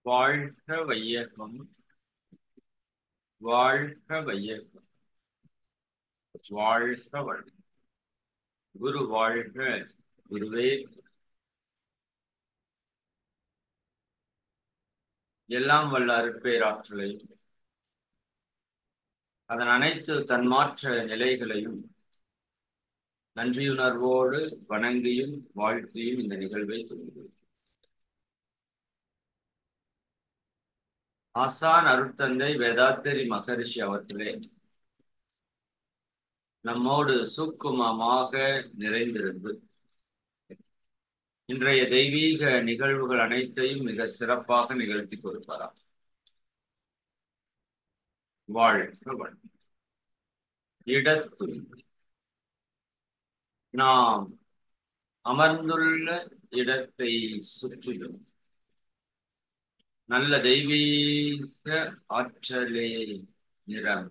வாழ்க வையகம், வாழ்க வையகம், வாழ்க வளம். குரு வாழ்க, குருவே. எல்லாம் வல்ல அருட்பேராற்றலையும் அதன் அனைத்து தன்மாற்ற நிலைகளையும் நன்றியுணர்வோடு வணங்கியும் வாழ்த்தியும் இந்த நிகழ்வை துவங்குகிறேன். ஆசான் அருட்தந்தை வேதாத்திரி மகரிஷி அவர்களே நம்மோடு சூக்குமமாக நிறைந்திருந்து இன்றைய தெய்வீக நிகழ்வுகள் அனைத்தையும் மிக சிறப்பாக நிகழ்த்தி கொடுப்பாராம். வாழ்க வளம். இடத்துள் நாம் அமர்ந்துள்ள இடத்தை சுற்றிலும் நல்ல தெய்வீக ஆற்றலே நிறம்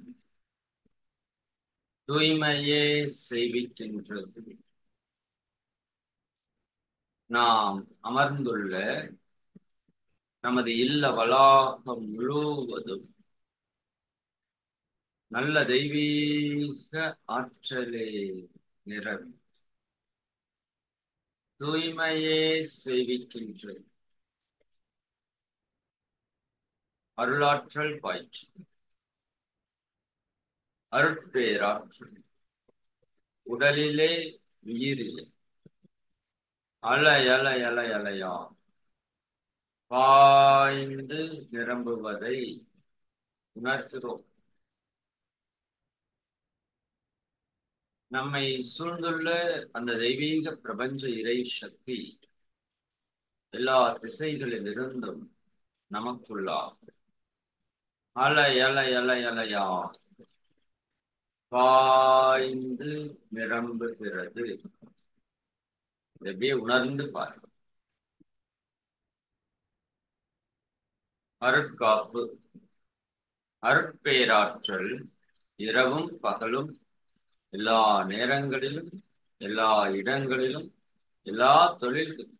தூய்மையே செய்விக்கின்றது. நாம் அமர்ந்துள்ள நமது இல்ல வளாகம் முழுவதும் நல்ல தெய்வீக ஆற்றலே நிறம் தூய்மையே செய்விக்கின்றது. அருளாற்றல் பாய்ச்சி அருட்பேராற்றல் உடலிலே உயிரிலே அலையா பாய்ந்து நிரம்புவதை உணர்கிறோம். நம்மை சூழ்ந்துள்ள அந்த தெய்வீக பிரபஞ்ச இறை சக்தி எல்லா திசைகளிலிருந்தும் நமக்குள்ளா அலையா பாய்ந்து நிரம்புகிறது. எப்படியே உணர்ந்து பாருங்க. அருட்காப்பு அருட்பேராற்றல் இரவும் பகலும் எல்லா நேரங்களிலும் எல்லா இடங்களிலும் எல்லா தொழில்களும்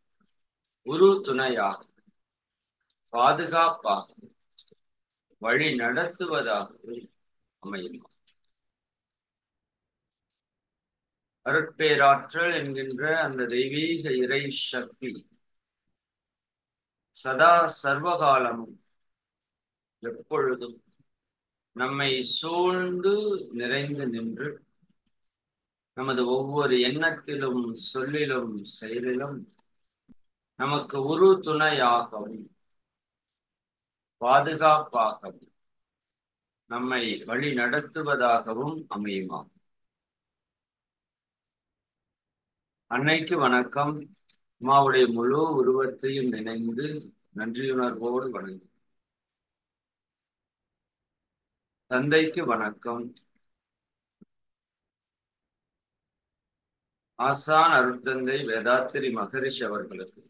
உரு துணையாக பாதுகாப்பாக வழி நடத்துவதாக அமையும். அருட்பேராற்றல் என்கின்ற அந்த தெய்வீக இறை சக்தி சதா சர்வகாலமும் எப்பொழுதும் நம்மை சூழ்ந்து நிறைந்து நின்று நமது ஒவ்வொரு எண்ணத்திலும் சொல்லிலும் செயலிலும் நமக்கு உரு துணையாகவும் பாதுகாப்பாகவும் நம்மை வழி நடத்துவதாகவும் அமையுமா. அன்னைக்கு வணக்கம். அம்மாவுடைய முழு உருவத்தையும் நினைந்து நன்றியுணர்வோடு வணங்கும். தந்தைக்கு வணக்கம். ஆசான் அருட்தந்தை வேதாத்திரி மகரிஷி அவர்களுக்கு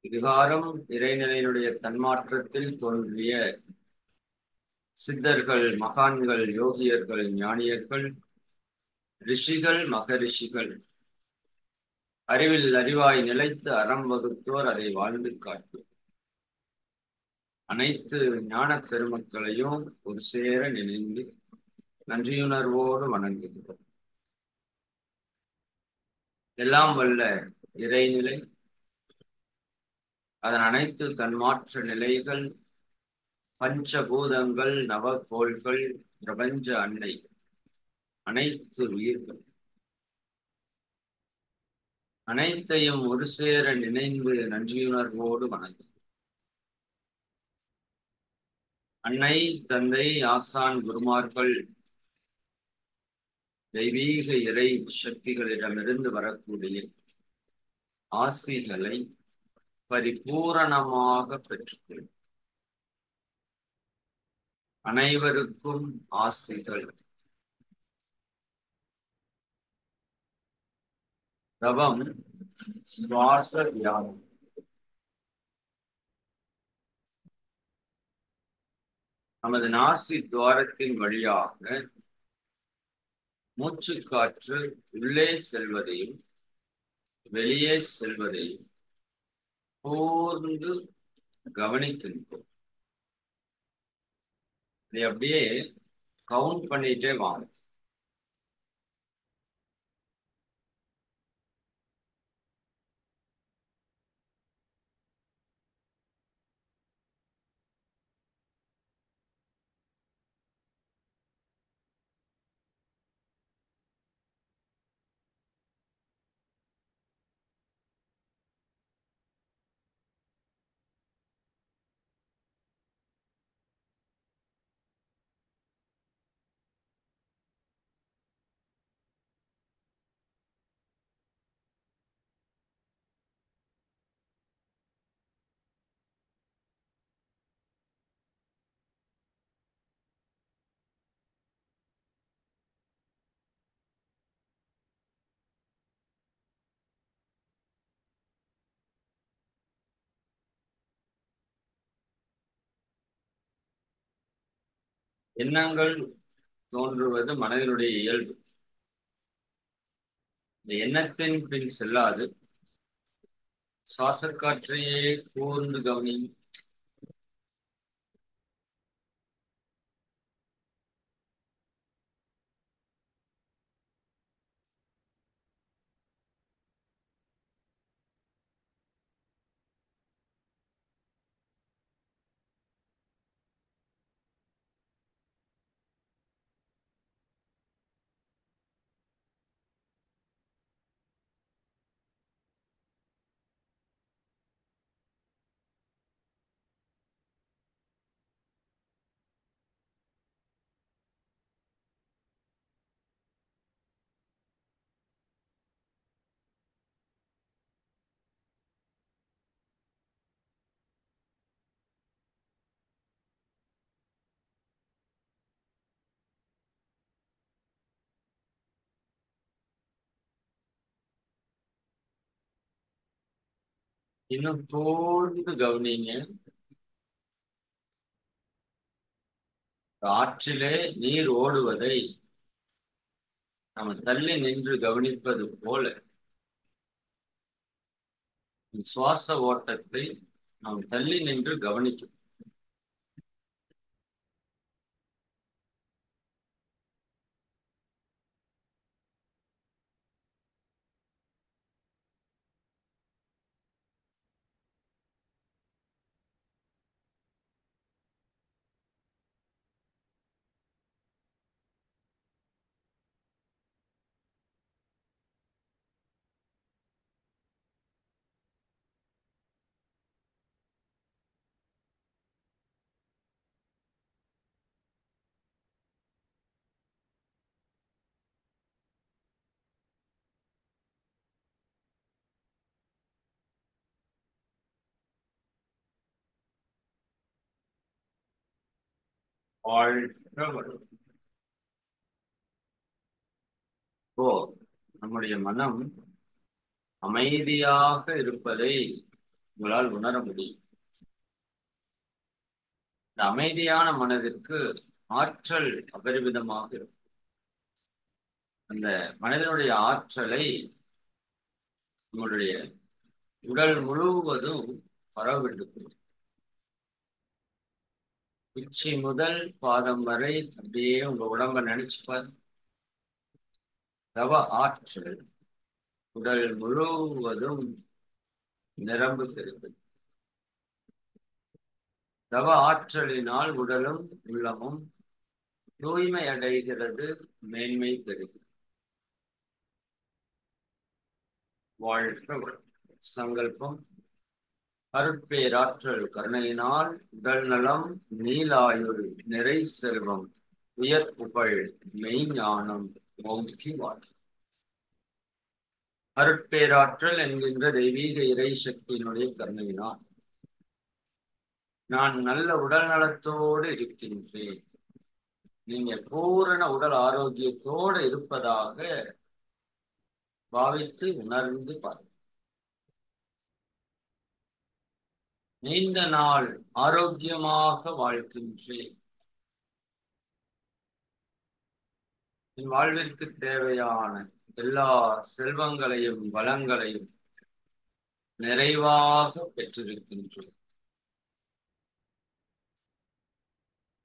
இதுகாரம் இறைநிலையினுடைய தன்மாற்றத்தில் தோன்றிய சித்தர்கள், மகான்கள், யோகியர்கள், ஞானியர்கள், ரிஷிகள், மகரிஷிகள், அறிவில் அறிவாய் நிலைத்து அறம் வகுத்தோர் அதை வாழ்ந்து காட்டும் அனைத்து ஞான பெருமக்களையும் ஒரு சேர நினைந்து நன்றியுணர்வோடு வணங்குகிறோம். எல்லாம் வல்ல இறைநிலை அதன் அனைத்து தன்மாற்ற நிலைகள், பஞ்சபூதங்கள், நவகோள்கள், பிரபஞ்ச அன்னை, அனைத்து உயிர்கள் அனைத்தையும் ஒரு சேர நினைந்து நன்றியுணர்வோடு வணங்கும். அன்னை, தந்தை, ஆசான், குருமார்கள், தெய்வீக இறை சக்திகளிடமிருந்து வரக்கூடிய ஆசிகளை பரிபூரணமாக பெற்றுக்கொள்ளும். அனைவருக்கும் ஆசிகள். தவம் சுவாச தியானம். நமது நாசி துவாரத்தின் வழியாக மூச்சு காற்று உள்ளே செல்வதையும் வெளியே செல்வதையும் கூர்ந்து கவனிக்கின்றோம். இதை அப்படியே கவுண்ட் பண்ணிட்டே வாங்க. எண்ணங்கள் தோன்றுவது மனதினுடைய இயல்பு. இந்த எண்ணத்தின் பின் செல்லாது சுவாச காற்றையே கூர்ந்து கவனி. இன்னும் கூர்ந்து கவனிங்க. ஆற்றிலே நீர் ஓடுவதை நம்ம தள்ளி நின்று கவனிப்பது போல சுவாச ஓட்டத்தை நாம் தள்ளி நின்று கவனிக்கும். வாழ்க வளம். இப்போ நம்முடைய மனம் அமைதியாக இருப்பதை உங்களால் உணர முடியும். இந்த அமைதியான மனதிற்கு ஆற்றல் அபரிமிதமாக இருக்கும். அந்த மனிதனுடைய ஆற்றலை நம்முடைய உடல் முழுவதும் பரவிட்டு உச்சி முதல் பாதம் வரை அப்படியே உங்க உடம்ப நினைச்சு பாரு. தவ ஆற்றல் உடல் முழுவதும் நிரம்புகிறது. தவ ஆற்றலினால் உடலும் உள்ளமும் தூய்மை அடைகிறது, மேன்மை பெறுகிறது. வாழ்க வளம். சங்கல்பம். அருட்பேராற்றல் கருணையினால் உடல் நலம், நீலாயுள், நிறை செல்வம், உயர் புகழ், மெய்ஞானம் ஓங்கி வாழ். அருட்பேராற்றல் என்கின்ற தெய்வீக இறை சக்தியினுடைய கருணையினால் நான் நல்ல உடல் நலத்தோடு இருக்கின்றேன். நீங்க பூரண உடல் ஆரோக்கியத்தோடு இருப்பதாக பாவித்து உணர்ந்து பாருங்கள். நீண்ட நாள் ஆரோக்கியமாக வாழ்கின்றேன். என் வாழ்விற்கு தேவையான எல்லா செல்வங்களையும் வளங்களையும் நிறைவாக பெற்றிருக்கின்றோம்.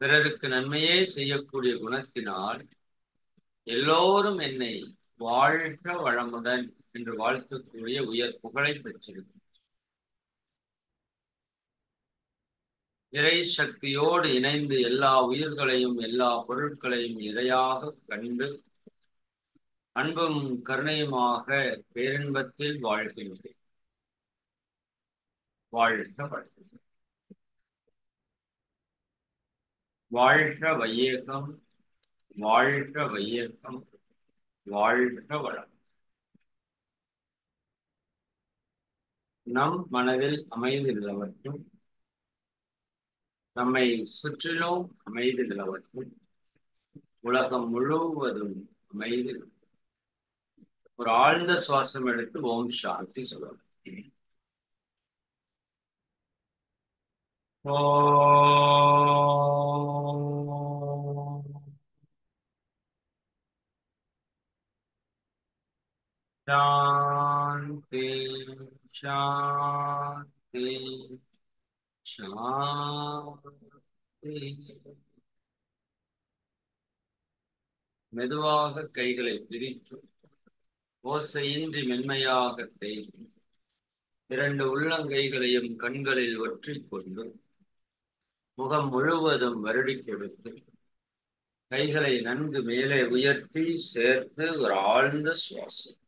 பிறருக்கு நன்மையே செய்யக்கூடிய குணத்தினால் எல்லோரும் என்னை வாழ்க வளமுடன் என்று வாழ்த்தக்கூடிய உயர் புகழை பெற்றிருக்கும். இறை சக்தியோடு இணைந்து எல்லா உயிர்களையும் எல்லா பொருட்களையும் இறையாக கண்டு அன்பும் கருணையுமாக பேரின்பத்தில் வாழ்கின்றேன். வாழ்க வளமுடன். வாழ்க வையகம், வாழ்க வையகம், வாழ்க வளம். நம் மனதில் அமைதி நிலவட்டும், நம்மை சுற்றிலும் அமைதி நிலவட்டும், உலகம் முழுவதும் அமைதி. ஒரு ஆழ்ந்த சுவாசம் எடுத்து ஓம் சாந்தி சொல்லலாம். சாந்தி சாந்தி சாந்தி. மெதுவாக கைகளை பிரித்து ஓசையின்றி மென்மையாக தேய்த்து 2 உள்ளங்கைகளையும் கண்களில் ஒற்றிக் கொண்டு முகம் முழுவதும் வருடி கொடுத்து கைகளை நன்கு மேலே உயர்த்தி சேர்த்து ஒரு ஆழ்ந்த சுவாசம்.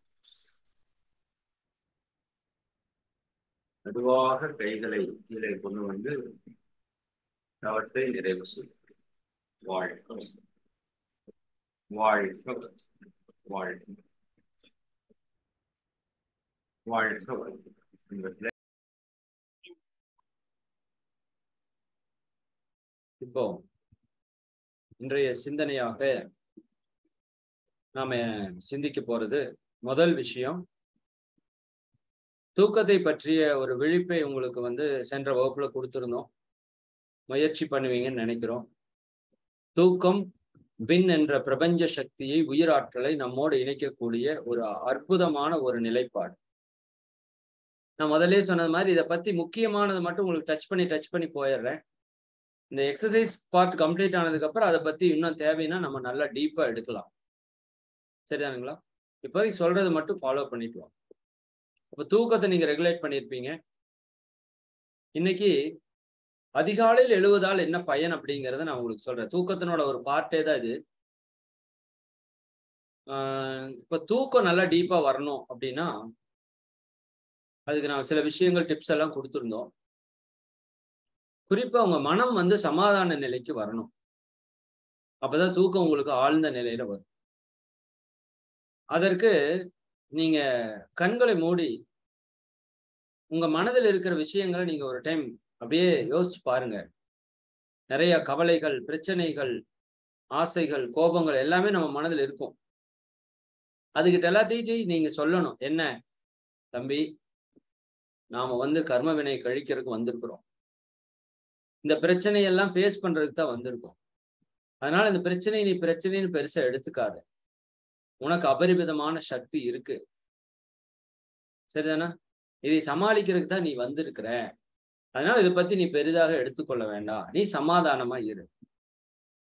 மெதுவாக கைகளை கீழே கொண்டு வந்து அவற்றை நிறைவு செய்யும். வாழ்க வாழ்க வாழ்க வாழ்க வாழ்க. இப்போ இன்றைய சிந்தனையாக நாம சிந்திக்க போறது முதல் விஷயம், தூக்கத்தை பற்றிய ஒரு விழிப்பை உங்களுக்கு சென்ற வகுப்புல கொடுத்திருந்தோம். முயற்சி பண்ணுவீங்கன்னு நினைக்கிறோம். தூக்கம் விண் என்ற பிரபஞ்ச சக்தியை, உயிராற்றலை நம்மோடு இணைக்கக்கூடிய ஒரு அற்புதமான ஒரு நிலைப்பாடு. நான் முதலே சொன்னது மாதிரி இதை பத்தி முக்கியமானது மட்டும் உங்களுக்கு டச் பண்ணி போயிடுறேன். இந்த எக்ஸசைஸ் பார்ட் கம்ப்ளீட் ஆனதுக்கு அப்புறம் அதை பத்தி இன்னும் தேவைன்னா நம்ம நல்லா டீப்பா எடுக்கலாம். சரிதானுங்களா? இப்போதைக்கு சொல்றது மட்டும் ஃபாலோ பண்ணிட்டு வாங்க. அப்ப தூக்கத்தை நீங்க ரெகுலேட் பண்ணியிருப்பீங்க. இன்னைக்கு அதிகாலையில் எழுவதால் என்ன பயன் அப்படிங்கிறத நான் உங்களுக்கு சொல்றேன். தூக்கத்தினோட ஒரு பார்ட்டே தான் இது. இப்ப தூக்கம் நல்லா டீப்பா வரணும் அப்படின்னா அதுக்கு நான் சில விஷயங்கள் டிப்ஸ் எல்லாம் கொடுத்துருந்தோம். குறிப்பா உங்க மனம் சமாதான நிலைக்கு வரணும். அப்பதான் தூக்கம் உங்களுக்கு ஆழ்ந்த நிலையில வரும். அதற்கு நீங்க கண்களை மூடி உங்க மனதில் இருக்கிற விஷயங்களை நீங்க ஒரு டைம் அப்படியே யோசிச்சு பாருங்க. நிறைய கவலைகள், பிரச்சனைகள், ஆசைகள், கோபங்கள் எல்லாமே நம்ம மனதில் இருக்கும். அதுகிட்ட எல்லாத்தையும் நீங்க சொல்லணும். என்ன தம்பி, நாம கர்ம வினை கழிக்கிறதுக்கு வந்திருக்கிறோம். இந்த பிரச்சனையெல்லாம் ஃபேஸ் பண்றதுக்கு தான் வந்திருக்கோம். அதனால இந்த பிரச்சனை நீ பிரச்சனைன்னு பெருசா எடுத்துக்காத. உனக்கு அபரிமிதமான சக்தி இருக்கு. சரிதானா? இதை சமாளிக்கிறதுக்கு தான் நீ வந்திருக்கிற. அதனால இதை பத்தி நீ பெரிதாக எடுத்துக்கொள்ள வேண்டாம். நீ சமாதானமா இரு.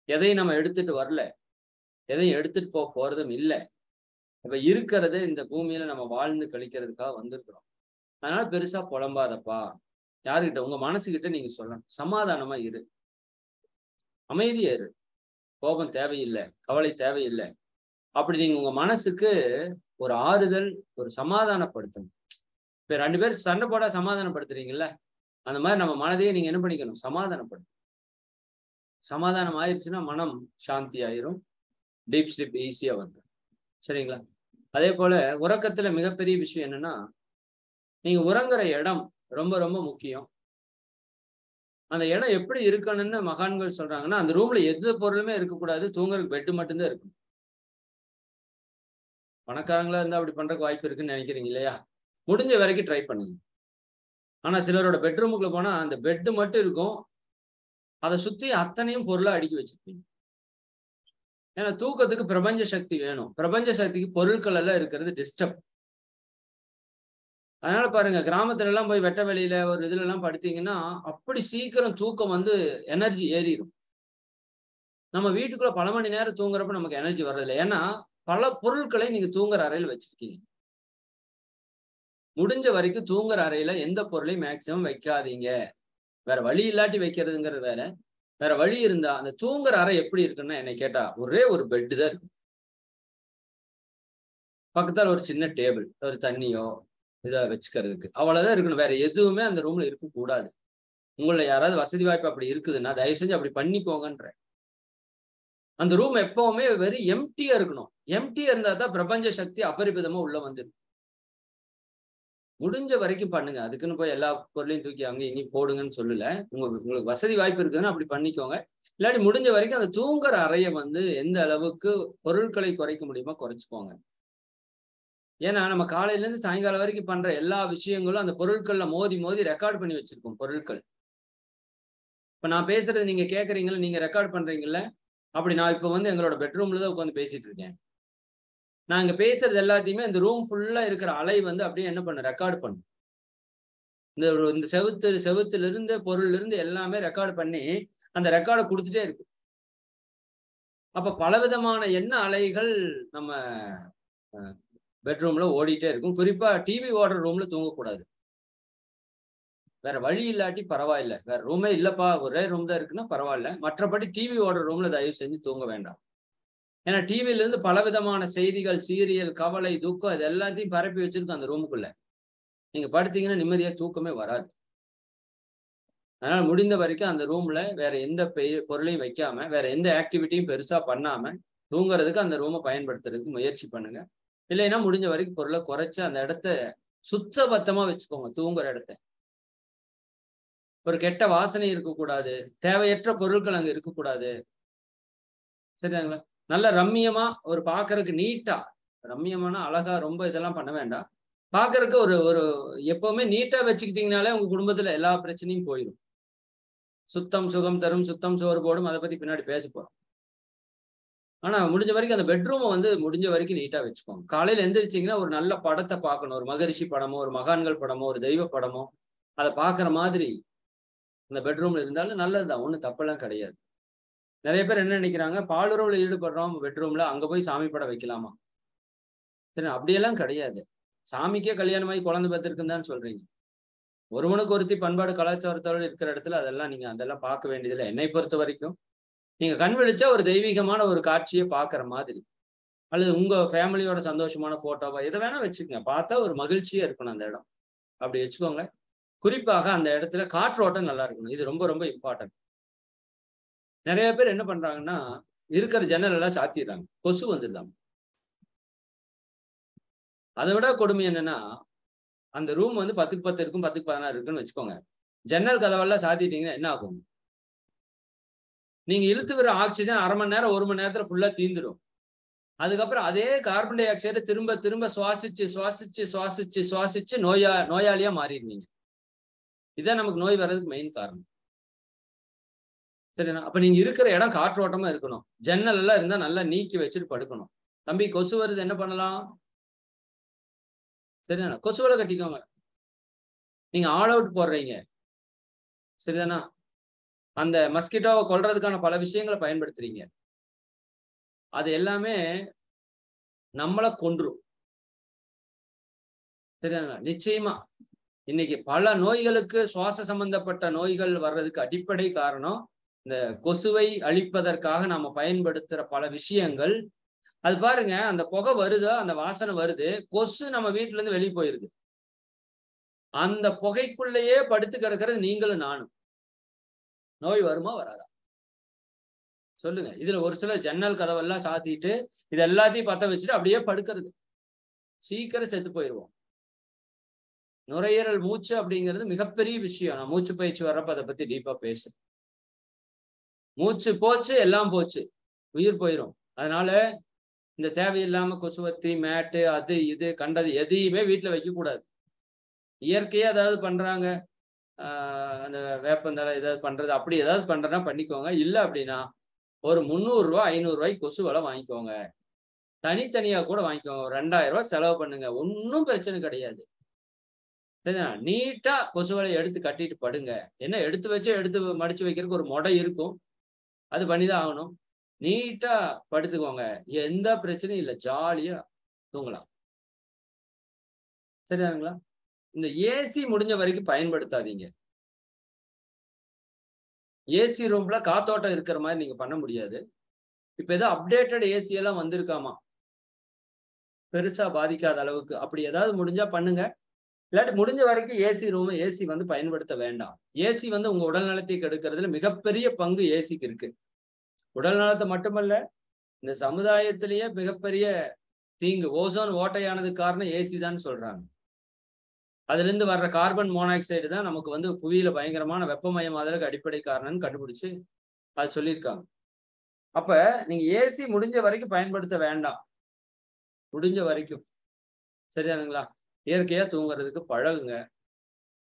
எதையும் நம்ம எடுத்துட்டு வரல, எதையும் எடுத்துட்டு போறதும் இல்லை. இப்ப இருக்கிறது இந்த பூமியில நம்ம வாழ்ந்து கழிக்கிறதுக்காக வந்திருக்கிறோம். அதனால பெருசா புலம்பாதப்பா. யாருக்கிட்ட? உங்க மனசுகிட்ட நீங்க சொல்லணும். சமாதானமா இரு, அமைதியா இரு. கோபம் தேவையில்லை, கவலை தேவையில்லை. அப்படி நீங்க உங்க மனசுக்கு ஒரு ஆறுதல், ஒரு சமாதானப்படுத்தணும். இப்ப 2 பேர் சண்டை போட சமாதானப்படுத்துறீங்கல்ல, அந்த மாதிரி நம்ம மனதையே நீங்க என்ன பண்ணிக்கணும்? சமாதானப்படுத்தணும். சமாதானம் ஆயிடுச்சுன்னா மனம் சாந்தி ஆயிரும். டீப் ஸ்லீப் ஈஸியா வந்துடும். சரிங்களா? அதே போல உறக்கத்துல மிகப்பெரிய விஷயம் என்னன்னா, நீங்க உறங்குற இடம் ரொம்ப ரொம்ப முக்கியம். அந்த இடம் எப்படி இருக்கணும்னு மகான்கள் சொல்றாங்கன்னா, அந்த ரூம்ல எந்த பொருளுமே இருக்கக்கூடாது. தூங்குறதுக்கு பெட்டு மட்டும்தான் இருக்கும். பணக்காரங்களா இருந்தா அப்படி பண்றதுக்கு வாய்ப்பு இருக்குன்னு நினைக்கிறீங்க இல்லையா? முடிஞ்ச வரைக்கும் ட்ரை பண்ணுங்க. ஆனா சிலரோட பெட்ரூமுக்குள்ள போனா அந்த பெட்டு மட்டும் இருக்கும். அதை சுத்தி அத்தனையும் பொருளா அடுக்கி வச்சிருப்பீங்க. ஏன்னா தூக்கத்துக்கு பிரபஞ்ச சக்தி வேணும். பிரபஞ்ச சக்திக்கு பொருட்கள் எல்லாம் இருக்கிறது டிஸ்டர்ப். அதனால பாருங்க, கிராமத்துல எல்லாம் போய் வெட்ட வெளியில ஒரு இதுல எல்லாம் படுத்தீங்கன்னா, அப்படி சீக்கிரம் தூக்கம் வந்து எனர்ஜி ஏறிடும். நம்ம வீட்டுக்குள்ள பல மணி நேரம் தூங்குறப்ப நமக்கு எனர்ஜி வர்றதில்ல. ஏன்னா, பல பொருட்களை நீங்க தூங்குற அறையில வச்சிருக்கீங்க. முடிஞ்ச வரைக்கும் தூங்குற அறையில எந்த பொருளையும் மேக்ஸிமம் வைக்காதீங்க. வேற வழி இல்லாட்டி வைக்கிறதுங்கிறது வேற. வேற வழி இருந்தா, அந்த தூங்குற அறை எப்படி இருக்குன்னா என்னைய கேட்டா, ஒரே ஒரு பெட் தான் இருக்கும். பக்கத்துல ஒரு சின்ன டேபிள், ஒரு தண்ணியோ, இத வச்சுக்கிறதுக்கு. அவ்வளவுதான் இருக்கணும். வேற எதுவுமே அந்த ரூம்ல இருக்கக்கூடாது. உங்கள்ல யாராவது வசதி வாய்ப்பு அப்படி இருக்குதுன்னா, தயவு செஞ்சு அப்படி பண்ணிக்கோங்கன்றேன். அந்த ரூம் எப்பவுமே வெறும் எம்ப்டியா இருக்கணும். எம்ப்டியா இருந்தா தான் பிரபஞ்ச சக்தி அபரிமிதமா உள்ள வந்துரும். முடிஞ்ச வரைக்கும் பண்ணுங்க. அதுக்குன்னு போய் எல்லா பொருளையும் தூக்கி அங்கேயும் இங்கேயும் போடுங்கன்னு சொல்லல. உங்களுக்கு வசதி வாய்ப்பு இருக்குதுன்னா அப்படி பண்ணிக்கோங்க. இல்லாட்டி முடிஞ்ச வரைக்கும் அந்த தூங்குற அறைய வந்து எந்த அளவுக்கு பொருட்களை குறைக்க முடியுமோ குறைச்சுக்கோங்க. ஏன்னா, நம்ம காலையில இருந்து சாயங்காலம் வரைக்கும் பண்ற எல்லா விஷயங்களும் அந்த பொருட்கள்ல மோதி, மோதி ரெக்கார்ட் பண்ணி வச்சிருக்கோம் பொருட்கள். இப்ப நான் பேசுறது நீங்க கேட்கறீங்கல்ல, நீங்க ரெக்கார்ட் பண்றீங்கல்ல, அப்படி நான் இப்ப வந்து எங்களோட பெட்ரூம்ல தான் உட்கார்ந்து பேசிட்டு இருக்கேன். நான் இங்க பேசுறது எல்லாத்தையுமே இந்த ரூம் ஃபுல்லா இருக்கிற அலை வந்து அப்படியே என்ன பண்ணும்? ரெக்கார்ட் பண்ணும். இந்த செவுத்திலிருந்து பொருள்லிருந்து எல்லாமே ரெக்கார்ட் பண்ணி, அந்த ரெக்கார்ட குடுத்துட்டே இருக்கு. அப்ப பலவிதமான எண்ண அலைகள் நம்ம அ பெட்ரூம்ல ஓடிட்டே இருக்கும். குறிப்பா டிவி ஓடுற ரூம்ல தூங்கக்கூடாது. வேற வழி இல்லாட்டி பரவாயில்ல. வேற ரூமே இல்லப்பா, ஒரே ரூம் தான் இருக்குன்னா பரவால்ல. மற்றபடி டிவி ஓடுற ரூம்ல தயவு செஞ்சு தூங்க வேண்டாம். ஏன்னா டிவில இருந்து பலவிதமான செய்திகள், சீரியல், கவலை, துக்கம் இது எல்லாத்தையும் பரப்பி வச்சிருக்கும் அந்த ரூமுக்குள்ள. நீங்க படுத்தீங்கன்னா நிம்மதியா தூக்கமே வராது. அதனால முடிந்த வரைக்கும் அந்த ரூம்ல வேற எந்த பொருளையும் வைக்காம, வேற எந்த ஆக்டிவிட்டியும் பெருசா பண்ணாம, தூங்குறதுக்கு அந்த ரூம பயன்படுத்துறதுக்கு முயற்சி பண்ணுங்க. இல்லைன்னா முடிஞ்ச வரைக்கும் பொருள குறைச்சு அந்த இடத்த சுத்த பத்தமா வச்சுக்கோங்க, தூங்குற இடத்த. ஒரு கெட்ட வாசனை இருக்கக்கூடாது. தேவையற்ற பொருட்கள் அங்க இருக்கக்கூடாது. சரியாங்களா? நல்ல ரம்மியமா ஒரு பார்க்கறக்கு நீட்டா, ரம்மியமான அழகா ரொம்ப இதெல்லாம் பண்ண வேண்டாம். பார்க்கறக்கு ஒரு ஒரு எப்பவுமே நீட்டா வச்சுக்கிட்டீங்கனாலே உங்க குடும்பத்துல எல்லா பிரச்சனையும் போயிரும். சுத்தம் சுகம் தரும், சுத்தம் சோறு போடும். அத பத்தி பின்னாடி பேசப் போறோம். ஆனா முடிஞ்ச வரைக்கும் அந்த பெட்ரூம வந்து முடிஞ்ச வரைக்கும் நீட்டா வச்சுக்கோங்க. காலையில எந்திரிச்சீங்கன்னா ஒரு நல்ல படத்த பார்க்கணும். ஒரு மகரிஷி படமோ, ஒரு மகான்கள் படமோ, ஒரு தெய்வ படமோ, அத பார்க்கிற மாதிரி அந்த பெட்ரூம்ல இருந்தாலும் நல்லதுதான். ஒண்ணும் தப்பெல்லாம் கிடையாது. நெறைய பேர் என்ன நெனைக்கிறாங்க, பாலுறவுல ஈடுபடுறோம் பெட்ரூம்ல, அங்க போய் சாமி படம் வைக்கலாமா? சரி அப்படியெல்லாம் கிடையாது. சாமிக்கே கல்யாணமாகி குழந்தை பெத்திருக்குன்னு தானே சொல்றீங்க. ஒருவனுக்கு ஒருத்தி பண்பாடு கலாச்சாரத்தோட இருக்கிற இடத்துல அதெல்லாம் பார்க்க வேண்டியதில்ல. என்னை பொறுத்தவரைக்கும், நீங்க கண் விழிச்சா ஒரு தெய்வீகமான ஒரு காட்சிய பார்க்கிற மாதிரி. அல்லது உங்க ஃபேமிலியோட சந்தோஷமான ஃபோட்டோவா எத வேணா வச்சுக்கங்க. பார்த்தா ஒரு மகிழ்ச்சியா இருக்கணும் அந்த இடம். அப்படி வச்சுக்கோங்க. குறிப்பாக அந்த இடத்துல காற்றோட்டம் நல்லா இருக்கணும். இது ரொம்ப ரொம்ப இம்பார்ட்டன்ட். நெறைய பேர் என்ன பண்றாங்கன்னா, இருக்கிற ஜன்னல் எல்லாம் சாத்திர்றாங்க. கொசு வந்துருதாம். அத விட கொடுமை என்னன்னா, அந்த ரூம் வந்து 10க்கு 10 இருக்கும், 10க்கு 16 இருக்குன்னு வச்சுக்கோங்க. ஜன்னல் கதவெல்லாம் சாத்திட்டீங்கன்னா என்ன ஆகும்? நீங்க இழுத்து விடுற ஆக்ஸிஜன் 1/2 மணி நேரம், 1 மணி நேரத்துல ஃபுல்லா தீர்ந்துரும். அதுக்கப்புறம் அதே கார்பன் டை ஆக்சைட திரும்ப திரும்ப சுவாசிச்சு நோயாளியா மாறிடுவீங்க. இதான் நமக்கு நோய் வர்றதுக்கு மெயின் காரணம். சரிங்களா? அப்ப நீங்க இருக்கிற இடம் காற்றோட்டமா இருக்கணும். ஜன்னல் எல்லாம் இருந்தா நல்லா நீக்கி வச்சுட்டு படுக்கணும். தம்பி கொசு வருது என்ன பண்ணலாம்? சரிதானா? கொசு வலை கட்டிக்கோங்க. நீங்க ஆல் அவுட் போடுறீங்க. சரிதானா? அந்த மஸ்கிட்டோவ கொல்றதுக்கான பல விஷயங்கள பயன்படுத்துறீங்க. அது எல்லாமே நம்மள கொன்றும். சரிதானா? நிச்சயமா. இன்னைக்கு பல நோய்களுக்கு சுவாச சம்பந்தப்பட்ட நோய்கள் வர்றதுக்கு அடிப்படை காரணம், இந்த கொசுவை அழிப்பதற்காக நாம பயன்படுத்துற பல விஷயங்கள். அது பாருங்க, அந்த புகை வருதா, அந்த வாசனை வருது. கொசு நம்ம வீட்ல இருந்து வெளிய போயிருது. அந்த புகைக்குள்ளேயே படுத்து கிடக்கிறது நீங்களும் நானும். நோய் வருமா? வராதா? சொல்லுங்க. இதுல ஒரு சிலர் ஜன்னல் கதவெல்லாம் சாத்திட்டு, இது எல்லாத்தையும் பத்த வச்சுட்டு அப்படியே படுக்கிறது. சீக்கிரம் செத்து போயிருவோம். நுரையீரல் மூச்சு அப்படிங்கிறது மிகப்பெரிய விஷயம். நான் மூச்சு பயிற்சி வர்றப்ப அத பத்தி டீப்பா பேசுறேன். மூச்சு போச்சு, எல்லாம் போச்சு. உயிர் போயிரும். அதனால இந்த தேவையில்லாம கொசுவத்தி, மேட்டு, அது இது கண்டது எதையுமே வீட்ல வைக்கக்கூடாது. இயற்கையா ஏதாவது பண்றாங்க. ஆ அந்த வேப்பந்தழை ஏதாவது பண்றது, அப்படி ஏதாவது பண்றதுன்னா பண்ணிக்கோங்க. இல்ல அப்படின்னா, ஒரு ரூ. 300 ரூ. 500 கொசு வலை வாங்கிக்கோங்க. தனித்தனியா கூட வாங்கிக்கோங்க. ஒரு ரூ. 2000 செலவு பண்ணுங்க. ஒண்ணும் பிரச்சனை கிடையாது. சரியா? நீட்டா கொசுவலை எடுத்து கட்டிட்டு படுங்க. என்ன எடுத்து வச்சு எடுத்து மடிச்சு வைக்கிறதுக்கு ஒரு மொடை இருக்கும். அது பண்ணிதான் ஆகணும். நீட்டா படுத்துக்கோங்க. எந்த பிரச்சனையும் இல்ல. ஜாலியா தூங்கலாம். சரிதானுங்களா? இந்த ஏசி முடிஞ்ச வரைக்கும் பயன்படுத்தாதீங்க. ஏசி ரூம்ல காத்தோட்டம் இருக்கிற மாரி நீங்க பண்ண முடியாது. இப்ப ஏதோ அப்டேட்டட் ஏசி எல்லாம் வந்திருக்காமா. பெருசா பாதிக்காத அளவுக்கு. அப்படி ஏதாவது முடிஞ்சா பண்ணுங்க. இல்லாட்டி முடிஞ்ச வரைக்கும் ஏசி வந்து பயன்படுத்த வேண்டாம். ஏசி வந்து உங்க உடல் நலத்தை கெடுக்கிறதுல மிகப்பெரிய பங்கு ஏசிக்கு இருக்கு. உடல் நலத்தை மட்டுமல்ல, இந்த சமுதாயத்திலேயே மிகப்பெரிய தீங்கு. ஓசோன் ஓட்டையானதுக்கு காரணம் ஏசி தான் சொல்றாங்க. அதிலிருந்து வர்ற கார்பன் மோனாக்சைடு தான் நமக்கு வந்து புவியில பயங்கரமான வெப்பமயமாதலுக்கு அடிப்படை காரணம்னு கண்டுபிடிச்சு அது சொல்லியிருக்காங்க. அப்ப நீங்க ஏசி முடிஞ்ச வரைக்கும் பயன்படுத்த வேண்டாம். முடிஞ்ச வரைக்கும். சரிதானுங்களா? இயற்கையா தூங்குறதுக்கு பழகுங்க.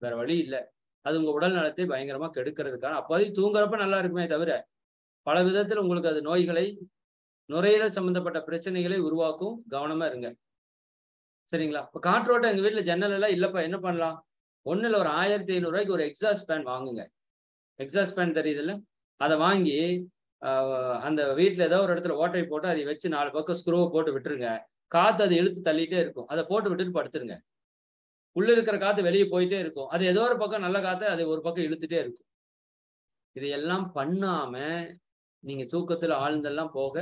வேற வழி இல்ல. அது உங்க உடல் நலத்தை பயங்கரமா கெடுக்கிறதுக்கான அப்போதைக்கு தூங்குறப்ப நல்லா இருக்குமே தவிர, பல விதத்துல உங்களுக்கு அது நோய்களை, நுரையீரல் சம்பந்தப்பட்ட பிரச்சனைகளை உருவாக்கும். கவனமா இருங்க. சரிங்களா? இப்ப காற்றோட்டம் எங்க வீட்ல ஜன்னல் எல்லாம் இல்லப்பா என்ன பண்ணலாம்? ஒண்ணும் இல்ல ஒரு ரூ. 1500 ஒரு எக்ஸாஸ்ட் ஃபேன் வாங்குங்க. எக்ஸாஸ்ட் ஃபேன் தெரியுதுல்ல? அத வாங்கி அ அந்த வீட்ல ஏதோ ஒரு இடத்துல ஓட்டை போட்டு அதை வச்சு 4 பக்கம் ஸ்க்ரூவ போட்டு விட்டுருங்க. காத்து அது இழுத்து தள்ளிட்டே இருக்கும். அத போட்டு விட்டுட்டு படுத்துருங்க. உள்ள இருக்கிற காத்து வெளிய போயிட்டே இருக்கும். அது ஏதோ ஒரு பக்கம் நல்ல காத்த அது ஒரு பக்கம் இழுத்துட்டே இருக்கும். இதையெல்லாம் பண்ணாம நீங்க தூக்கத்துல ஆழ்ந்தெல்லாம் போக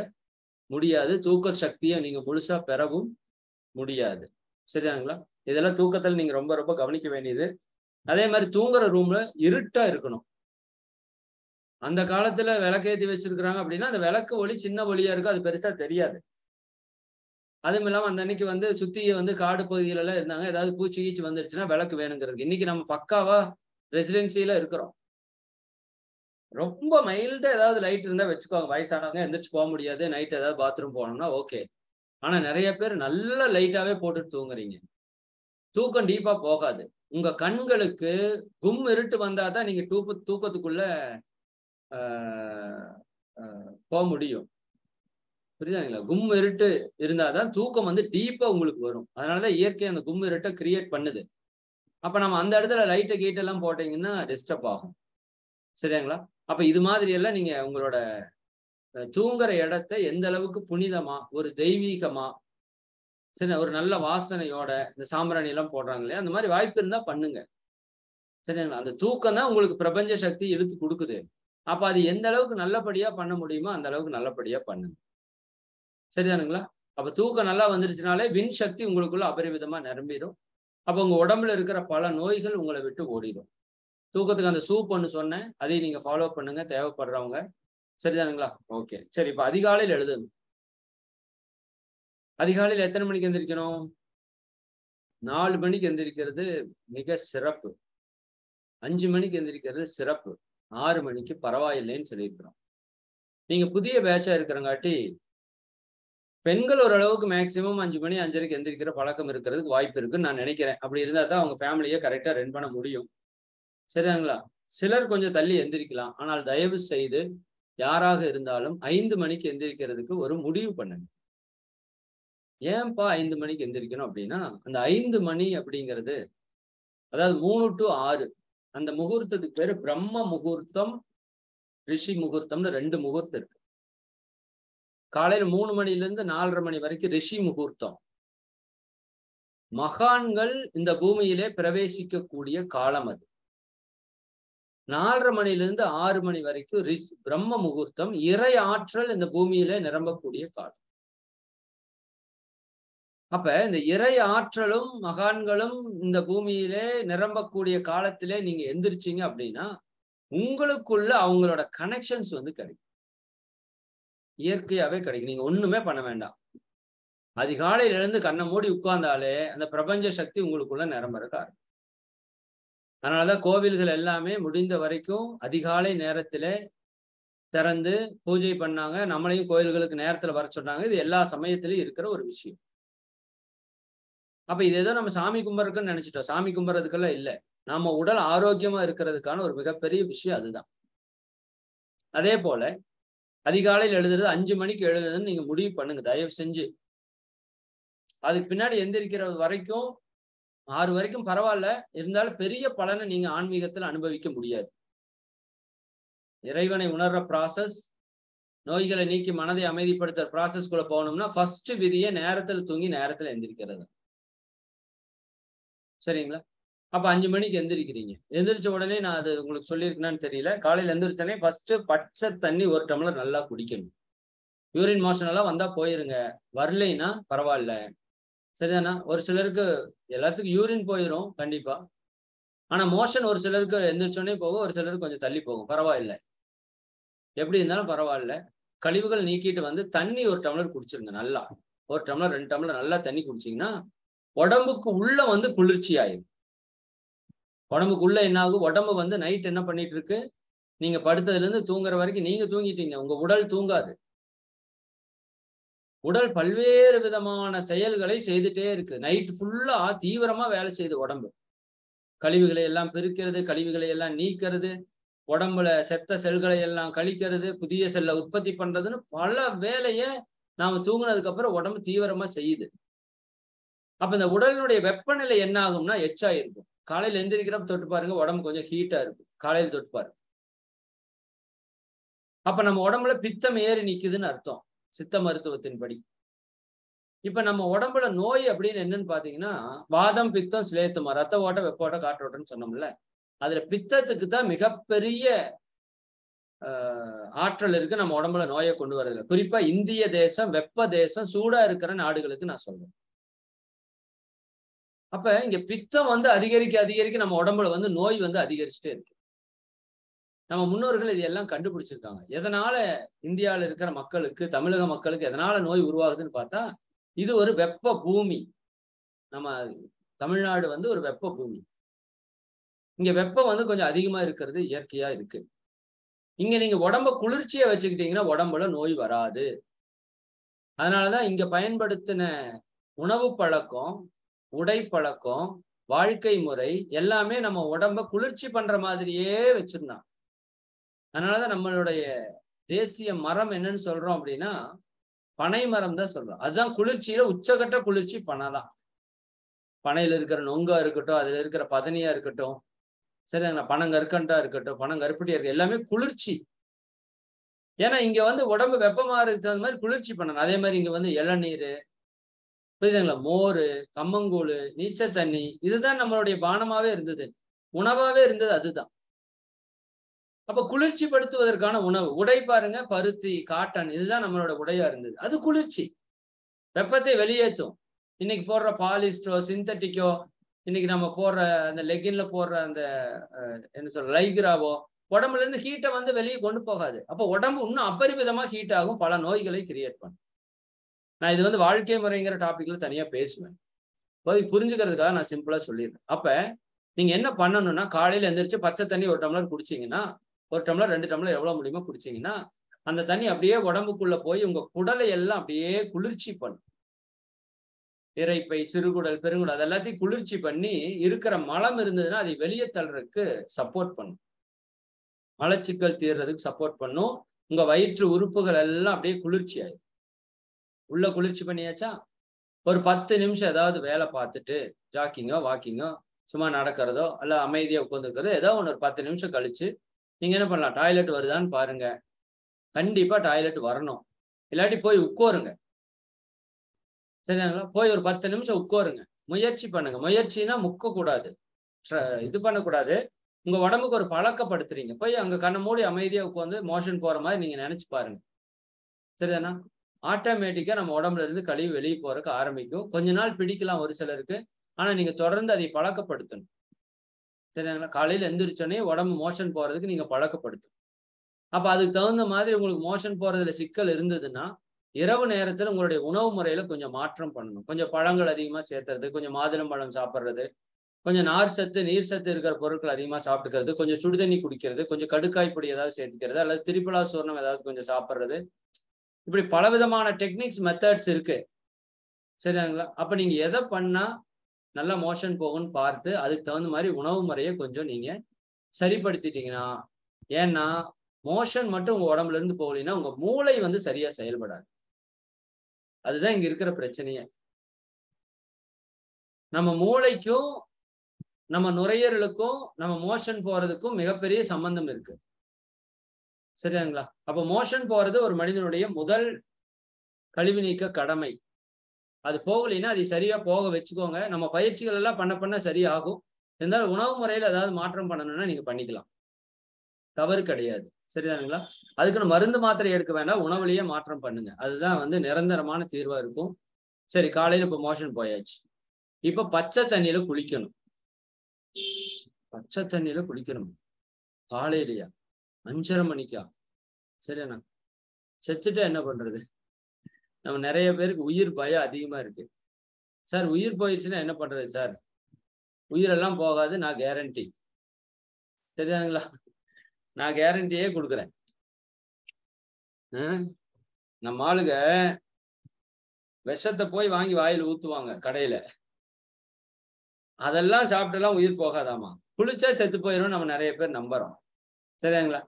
முடியாது. தூக்க சக்திய நீங்க முழுசா பெறவும் முடியாது. சரிதானுங்களா? இதெல்லாம் தூக்கத்துல நீங்க ரொம்ப ரொம்ப கவனிக்க வேண்டியது. அதே மாரி தூங்குற ரூம்ல இருட்டா இருக்கணும். அந்த காலத்துல விளக்கேத்தி வச்சிருக்கிறாங்க அப்படின்னா, அந்த விளக்கு ஒளி சின்ன ஒளியா இருக்கும். அது பெருசா தெரியாது. அதுவும் இல்லாம அந்த அன்னைக்கு வந்து சுத்தி வந்து காடு பகுதியில எல்லாம் இருந்தாங்க. ஏதாவது பூச்சி கீச்சி வந்துருச்சுன்னா விளக்கு வேணுங்கிறதுக்கு. இன்னைக்கு நம்ம பக்காவா ரெசிடென்சில இருக்கிறோம். ரொம்ப மைல்டா ஏதாவது லைட் இருந்தா வச்சுக்கோங்க. வயசானவங்க எந்திரிச்சு போ முடியாது. நைட் ஏதாவது பாத்ரூம் போகணும்னா ஓகே. ஆனா நெறைய பேர் நல்ல லைட்டாவே போட்டுட்டு தூங்குறீங்க. தூக்கம் டீப்பா போகாது. உங்க கண்களுக்கு கும் இருட்டு வந்தா தான் நீங்க தூக்கத்துக்குள்ள ஆ போ முடியும். புரியுதுங்களா? கும் இருட்டு இருந்தா தான் தூக்கம் வந்து டீப்பா உங்களுக்கு வரும். அதனால தான் இயற்கை அந்த கும் இருட்ட கிரியேட் பண்ணுது. அப்ப நம்ம அந்த இடத்துல லைட்ட கீட்ட எல்லாம் போட்டீங்கன்னா டிஸ்டர்ப் ஆகும். சரிங்களா? அப்ப இது மாதிரி எல்லாம் நீங்க உங்களோட தூங்குற இடத்த எந்த அளவுக்கு புனிதமா, ஒரு தெய்வீகமா, சரி ஒரு நல்ல வாசனையோட இந்த சாம்பிராணி எல்லாம் போடுறாங்க இல்லையா? அந்த மாரி வாய்ப்பு இருந்தா பண்ணுங்க. சரிங்களா? அந்த தூக்கம் தான் உங்களுக்கு பிரபஞ்ச சக்தி இழுத்து குடுக்குது. அப்ப அது எந்த அளவுக்கு நல்லபடியா பண்ண முடியுமோ, அந்த அளவுக்கு நல்லபடியா பண்ணுங்க. சரிதானுங்களா? அப்ப தூக்கம் நல்லா வந்துருச்சுனாலே, வின் சக்தி உங்களுக்குள்ள அபரிவிதமா நிரம்பிரும். அப்ப உங்க உடம்புல இருக்கிற பல நோய்கள் உங்கள விட்டு ஓடிடும். தூக்கத்துக்கு அந்த சூப் ஒண்ணு சொன்னேன். அதையும் நீங்க ஃபாலோ பண்ணுங்க தேவைப்படுறவங்க. சரிதானுங்களா? ஓகே. சரி இப்ப அதிகாலையில எழுதணும். அதிகாலையில எத்தன மணிக்கு எந்திரிக்கணும்? 4 மணிக்கு எந்திரிக்கிறது மிக சிறப்பு. 5 மணிக்கு எந்திரிக்கிறது சிறப்பு. 6 மணிக்கு பரவாயில்லைன்னு சொல்லியிருக்கிறோம். நீங்க புதிய பேட்ச்சா இருக்கிறங்காட்டி, பெண்கள் ஓரளவுக்கு மேக்ஸிமம் 5 மணி 5:30க்கு எந்திரிக்கிற பழக்கம் இருக்கிறதுக்கு வாய்ப்பு இருக்குன்னு நான் நினைக்கிறேன். அப்படி இருந்தா தான் அவங்க ஃபேமிலிய கரெக்ட்டா ரன் பண்ண முடியும். சரிதானுங்களா? சிலர் கொஞ்சம் தள்ளி எந்திரிக்கலாம். ஆனால் தயவு செய்து யாராக இருந்தாலும் 5 மணிக்கு எந்திரிக்கிறதுக்கு ஒரு முடிவு பண்ணுங்க. ஏன்பா 5 மணிக்கு எந்திரிக்கணும் அப்படின்னா, அந்த 5 மணி அப்படிங்கிறது அதாவது 3 டூ 6 அந்த முகூர்த்தத்துக்கு பேரு பிரம்ம முகூர்த்தம், ரிஷி முகூர்த்தம்னு 2 முகூர்த்தம் இருக்கு. காலையில 3 மணியிலிருந்து 4:30 மணி வரைக்கும் ரிஷி முகூர்த்தம். மகான்கள் இந்த பூமியிலே பிரவேசிக்கக்கூடிய காலம் அது. 4:30 மணியிலிருந்து 6 மணி வரைக்கும் பிரம்ம முகூர்த்தம். இறை ஆற்றல் இந்த பூமியிலே நிரம்பக்கூடிய காலம். அப்ப இந்த இறை ஆற்றலும், மகான்களும் இந்த பூமியிலே நிரம்பக்கூடிய காலத்திலே நீங்க எந்திரிச்சீங்க அப்படின்னா, உங்களுக்குள்ள அவங்களோட கனெக்ஷன்ஸ் வந்து கிடைக்கும். இயற்கையாவே கிடைக்கும். நீங்க ஒண்ணுமே பண்ண வேண்டாம். அதிகாலையில எழுந்து கண்ண மூடி உட்கார்ந்தாலே, அந்த பிரபஞ்ச சக்தி உங்களுக்குள்ள நிரம்பறக்கு ஆரம்பிக்கும். அதனாலதான் கோவில்கள் எல்லாமே முடிந்த வரைக்கும் அதிகாலை நேரத்திலே திறந்து பூஜை பண்ணாங்க. நம்மளையும் கோயில்களுக்கு நேரத்துல வர சொன்னாங்க. இது எல்லா சமயத்திலயும் இருக்கிற ஒரு விஷயம். அப்ப இது ஏதோ நம்ம சாமி கும்பிட்றதுக்குன்னு நினைச்சிட்டோம். சாமி கும்பிட்றதுக்கெல்லாம் இல்ல. நம்ம உடல் ஆரோக்கியமா இருக்கிறதுக்கான ஒரு மிகப்பெரிய விஷயம் அதுதான். அதே போல அதிகாலையில எழுதுறது 5 மணிக்கு எழுதுறதுன்னு நீங்க முடிவு பண்ணுங்க. தயவு செஞ்சு. அதுக்கு பின்னாடி எந்திரிக்கிற வரைக்கும் 6 வரைக்கும் பரவாயில்ல, இருந்தாலும் பெரிய பலனை நீங்க ஆன்மீகத்துல அனுபவிக்க முடியாது. இறைவனை உணர்ற ப்ராசஸ், நோய்களை நீக்கி மனதை அமைதிப்படுத்துற ப்ராசஸ்குள்ள போகணும்னா ஃபர்ஸ்ட் விதியே நேரத்துல தூங்கி நேரத்துல எந்திரிக்கிறது. சரிங்களா? அப்ப 5 மணிக்கு எந்திரிக்கிறீங்க. எந்திரிச்ச உடனே நான் அது உங்களுக்கு சொல்லியிருக்கேனான்னு தெரியல. காலையில எந்திரிச்சோனே ஃபர்ஸ்ட் பச்சை தண்ணி 1 டம்ளர் நல்லா குடிக்கணும். யூரின் மோஷன் எல்லாம் வந்தா போயிருங்க. வரலைன்னா பரவாயில்ல. சரிதானா? ஒரு சிலருக்கு எல்லாத்துக்கும் யூரின் போயிரும் கண்டிப்பா. ஆனா மோஷன் ஒரு சிலருக்கு எந்திரிச்சோனே போகும், ஒரு சிலருக்கு கொஞ்சம் தள்ளி போகும். பரவாயில்ல. எப்படி இருந்தாலும் பரவாயில்ல. கழிவுகள் நீக்கிட்டு வந்து தண்ணி 1 டம்ளர் குடிச்சிருங்க நல்லா. 1 டம்ளர் 2 டம்ளர் நல்லா தண்ணி குடிச்சீங்கன்னா, உடம்புக்கு உள்ள வந்து குளிர்ச்சி ஆயிரும். உடம்புக்கு உள்ள என்ன ஆகும்? உடம்பு வந்து நைட் என்ன பண்ணிட்டு இருக்கு? நீங்க படுத்ததுல இருந்து தூங்குற வரைக்கும் நீங்க தூங்கிட்டீங்க. உங்க உடல் தூங்காது. உடல் பல்வேறு விதமான செயல்களை செய்துட்டே இருக்கு. நைட் ஃபுல்லா தீவிரமா வேலை செய்யுது உடம்பு. கழிவுகளை எல்லாம் பிரிக்கிறது, கழிவுகளை எல்லாம் நீக்கிறது, உடம்புல செத்த செல்களை எல்லாம் கழிக்கிறது, புதிய செல்ல உற்பத்தி பண்றதுன்னு பல வேலைய நாம தூங்குனதுக்கு அப்புறம் உடம்பு தீவிரமா செய்யுது. அப்ப இந்த உடலினுடைய வெப்பநிலை என்ன ஆகும்னா எச்சா இருக்கும். காலையில எந்திரிக்கிறப்ப தொட்டு பாருங்க, உடம்பு கொஞ்சம் ஹீட்டா இருக்கும். காலையில தொட்டு பாருங்க. அப்ப நம்ம உடம்புல பித்தம் ஏறி நிக்குதுன்னு அர்த்தம். சித்த மருத்துவத்தின்படி. இப்ப நம்ம உடம்புல நோய் அப்படின்னு என்னன்னு பாத்தீங்கன்னா, வாதம், பித்தம், சிலேத்துமா, ரத்த ஓட்டம், வெப்ப ஓட்டம், காற்றோட்டம்னு சொன்னோம்ல. அதுல பித்தத்துக்கு தான் மிகப்பெரிய ஆற்றல் இருக்கு நம்ம உடம்புல நோயை கொண்டு வரதுல. குறிப்பா இந்திய தேசம், வெப்ப தேசம், சூடா இருக்கிற நாடுகளுக்கு நான் சொல்றேன். அப்ப இங்க பித்தம் வந்து அதிகரிக்க அதிகரிக்க நம்ம உடம்புல வந்து நோய் வந்து அதிகரிச்சுட்டே இருக்கு. நம்ம முன்னோர்கள் இதெல்லாம் கண்டுபிடிச்சிருக்காங்க. எதனால இந்தியாவில் இருக்கிற மக்களுக்கு, தமிழக மக்களுக்கு எதனால நோய் உருவாகுதுன்னு பார்த்தா, இது ஒரு வெப்ப பூமி. நம்ம தமிழ்நாடு வந்து ஒரு வெப்ப பூமி. இங்க வெப்பம் வந்து கொஞ்சம் அதிகமா இருக்கிறது இயற்கையா இருக்கு. இங்க நீங்க உடம்ப குளிர்ச்சியா வச்சுக்கிட்டீங்கன்னா உடம்புல நோய் வராது. அதனாலதான் இங்க பயன்படுத்தின உணவு பழக்கம், உடை பழக்கம், வாழ்க்கை முறை எல்லாமே நம்ம உடம்ப குளிர்ச்சி பண்ற மாதிரியே வச்சிருந்தான். அதனாலதான் நம்மளுடைய தேசிய மரம் என்னன்னு சொல்றோம் அப்படின்னா, பனை மரம் தான் சொல்றோம். அதுதான் குளிர்ச்சியில உச்சகட்ட குளிர்ச்சி பனை தான். பனையில இருக்கிற நொங்கா இருக்கட்டும், அதுல இருக்கிற பதனியா இருக்கட்டும், சரிங்களா, பனங்கற்கண்டா இருக்கட்டும், பனங்கருப்பட்டியா இருக்கு, எல்லாமே குளிர்ச்சி. ஏன்னா இங்க வந்து உடம்பு வெப்பமா இருக்கிறது தகுந்த மாதிரி குளிர்ச்சி பண்ணணும். அதே மாதிரி இங்க வந்து இளநீர், புரியுதுங்களா, மோரு, கம்மங்கூழு, நீச்சல் தண்ணி, இதுதான் நம்மளுடைய பானமாவே இருந்தது. உணவாவே இருந்தது அதுதான். அப்ப குளிர்ச்சி படுத்துவதற்கான உணவு. உடை பாருங்க, பருத்தி, காட்டன், இதுதான் நம்மளோட உடையா இருந்தது. அது குளிர்ச்சி. வெப்பத்தை வெளியேற்றும். இன்னைக்கு போடுற பாலிஸ்டரோ, சிந்தட்டிக்கோ, இன்னைக்கு நம்ம போடுற அந்த லெகின்ல போடுற அந்த என்ன சொல்ற லைக்ராவோ, உடம்புல இருந்து ஹீட்டை வந்து வெளியே கொண்டு போகாது. அப்ப உடம்பு இன்னும் அபரிமிதமா ஹீட் ஆகும், பல நோய்களை கிரியேட் பண்ணும். நான் இது வந்து வாழ்க்கை முறைங்கிற டாபிக்ல தனியா பேசுவேன். புரிஞ்சுக்கிறதுக்காக நான் சிம்பிளா சொல்லிடுறேன். அப்ப நீங்க என்ன பண்ணணும்னா, காலையில எந்திரிச்சு பச்சை தண்ணி 1 டம்ளர் குடிச்சீங்கன்னா, 1 டம்ளர் 2 டம்ளர் எவ்வளவு முடியுமோ குடிச்சீங்கன்னா, அந்த தண்ணி அப்படியே உடம்புக்குள்ள போய் உங்க குடலை எல்லாம் அப்படியே குளிர்ச்சி பண்ணும். இரைப்பை, சிறுகுடல், பெருங்குடல் அது எல்லாத்தையும் குளிர்ச்சி பண்ணி இருக்கிற மலம் இருந்ததுன்னா அதை வெளியே தள்ளுறதுக்கு சப்போர்ட் பண்ணும். மலச்சிக்கல் தீர்றதுக்கு சப்போர்ட் பண்ணும். உங்க வயிற்று உறுப்புகள் எல்லாம் அப்படியே குளிர்ச்சி ஆயிடும். உள்ள குளிர்ச்சி பண்ணியாச்சா, ஒரு 10 நிமிஷம் ஏதாவது வேலை பார்த்துட்டு ஜாக்கிங்கோ, வாக்கிங்கோ, சும்மா நடக்கிறதோ, அல்ல அமைதியா உட்கார்ந்துருக்கிறதோ, ஏதோ ஒன்று ஒரு 10 நிமிஷம் கழிச்சு நீங்க என்ன பண்ணலாம், டாய்லெட் வருதான்னு பாருங்க. கண்டிப்பா டாய்லெட் வரணும். இல்லாட்டி போய் உட்காருங்க. சரிங்களா? போய் ஒரு 10 நிமிஷம் உட்காருங்க. முயற்சி பண்ணுங்க. முயற்சினா முக்க கூடாது. இது பண்ணக்கூடாது. உங்க உடம்புக்கு ஒரு பழக்கப்படுத்துறீங்க. போய் அங்க கண்ண மூடி அமைதியா உட்கார்ந்து மோஷன் போற மாதிரி நீங்க நினைச்சு பாருங்க. சரிதானா? ஆட்டோமேட்டிக்கா நம்ம உடம்புல இருந்து கழிவு வெளியே போறதுக்கு ஆரம்பிக்கும். கொஞ்ச நாள் பிடிக்கலாம் ஒரு சிலருக்கு. ஆனா நீங்க தொடர்ந்து அதை பழக்கப்படுத்தணும். சரிங்களா? காலையில எந்திரிச்சோடனே உடம்பு மோஷன் போறதுக்கு நீங்க பழக்கப்படுத்தணும். அப்ப அதுக்கு தகுந்த மாதிரி உங்களுக்கு மோஷன் போறதுல சிக்கல் இருந்ததுன்னா, இரவு நேரத்துல உங்களுடைய உணவு முறையில கொஞ்சம் மாற்றம் பண்ணணும். கொஞ்சம் பழங்கள் அதிகமா சேர்த்துறது, கொஞ்சம் மாதுளம்பழம் சாப்பிடுறது, கொஞ்சம் நார் சத்து, நீர் சத்து இருக்கிற பொருட்கள் அதிகமா சாப்பிட்டுக்கிறது, கொஞ்சம் சுடுதண்ணி குடிக்கிறது, கொஞ்சம் கடுக்காய் பொடி ஏதாவது சேர்த்துக்கிறது, அல்லது திரிபலா சூர்ணம் ஏதாவது கொஞ்சம் சாப்பிடுறது. இப்படி பலவிதமான டெக்னிக்ஸ், மெத்தட்ஸ் இருக்கு. சரிங்களா? அப்ப நீங்க எதை பண்ணா நல்லா மோஷன் போகும்னு பார்த்து, அதுக்கு தகுந்த மாதிரி உணவு முறையை கொஞ்சம் நீங்க சரிப்படுத்திட்டீங்கன்னா, ஏன்னா மோஷன் மட்டும் உங்க உடம்புல இருந்து போகலைன்னா உங்க மூளை வந்து சரியா செயல்படாது. அதுதான் இங்க இருக்கிற பிரச்சனையே. நம்ம மூளைக்கும் நம்ம நுரையீரலுக்கும் நம்ம மோஷன் போறதுக்கும் மிகப்பெரிய சம்பந்தம் இருக்கு. சரியாங்களா? அப்ப மோஷன் போறது ஒரு மனிதனுடைய முதல் கழிவு நீக்க கடமை. அது போகலைன்னா அதை சரியா போக வச்சுக்கோங்க. நம்ம பயிற்சிகள் எல்லாம் பண்ண சரியாகும். இருந்தாலும் உணவு முறையில ஏதாவது மாற்றம் பண்ணணும்னா நீங்க பண்ணிக்கலாம். தவறு கிடையாது. சரிதானுங்களா? அதுக்குன்னு மருந்து மாத்திரை எடுக்க வேண்டாம். உணவுலயே மாற்றம் பண்ணுங்க. அதுதான் நிரந்தரமான தீர்வா இருக்கும். சரி, காலையில இப்ப மோஷன் போயாச்சு. இப்ப பச்சை தண்ணியில குளிக்கணும். பச்சை தண்ணியில குளிக்கணும். காலையிலயா? 5:30 மணிக்கா? சரியாண்ணா? செத்துட்டா என்ன பண்றது? நம்ம நிறைய பேருக்கு உயிர் பயம் அதிகமா இருக்கு. சார் உயிர் போயிடுச்சுன்னா என்ன பண்றது சார்? உயிரெல்லாம் போகாது, நான் கேரண்டி. சரிதானுங்களா? நான் கேரண்டியே கொடுக்குறேன். நம்ம ஆளுங்க விஷத்தை போய் வாங்கி வாயில ஊத்துவாங்க கடையில. அதெல்லாம் சாப்பிட்டெல்லாம் உயிர் போகாதாமா. குளிச்சா செத்து போயிடும் நம்ம நிறைய பேர் நம்புறோம். சரிங்களா?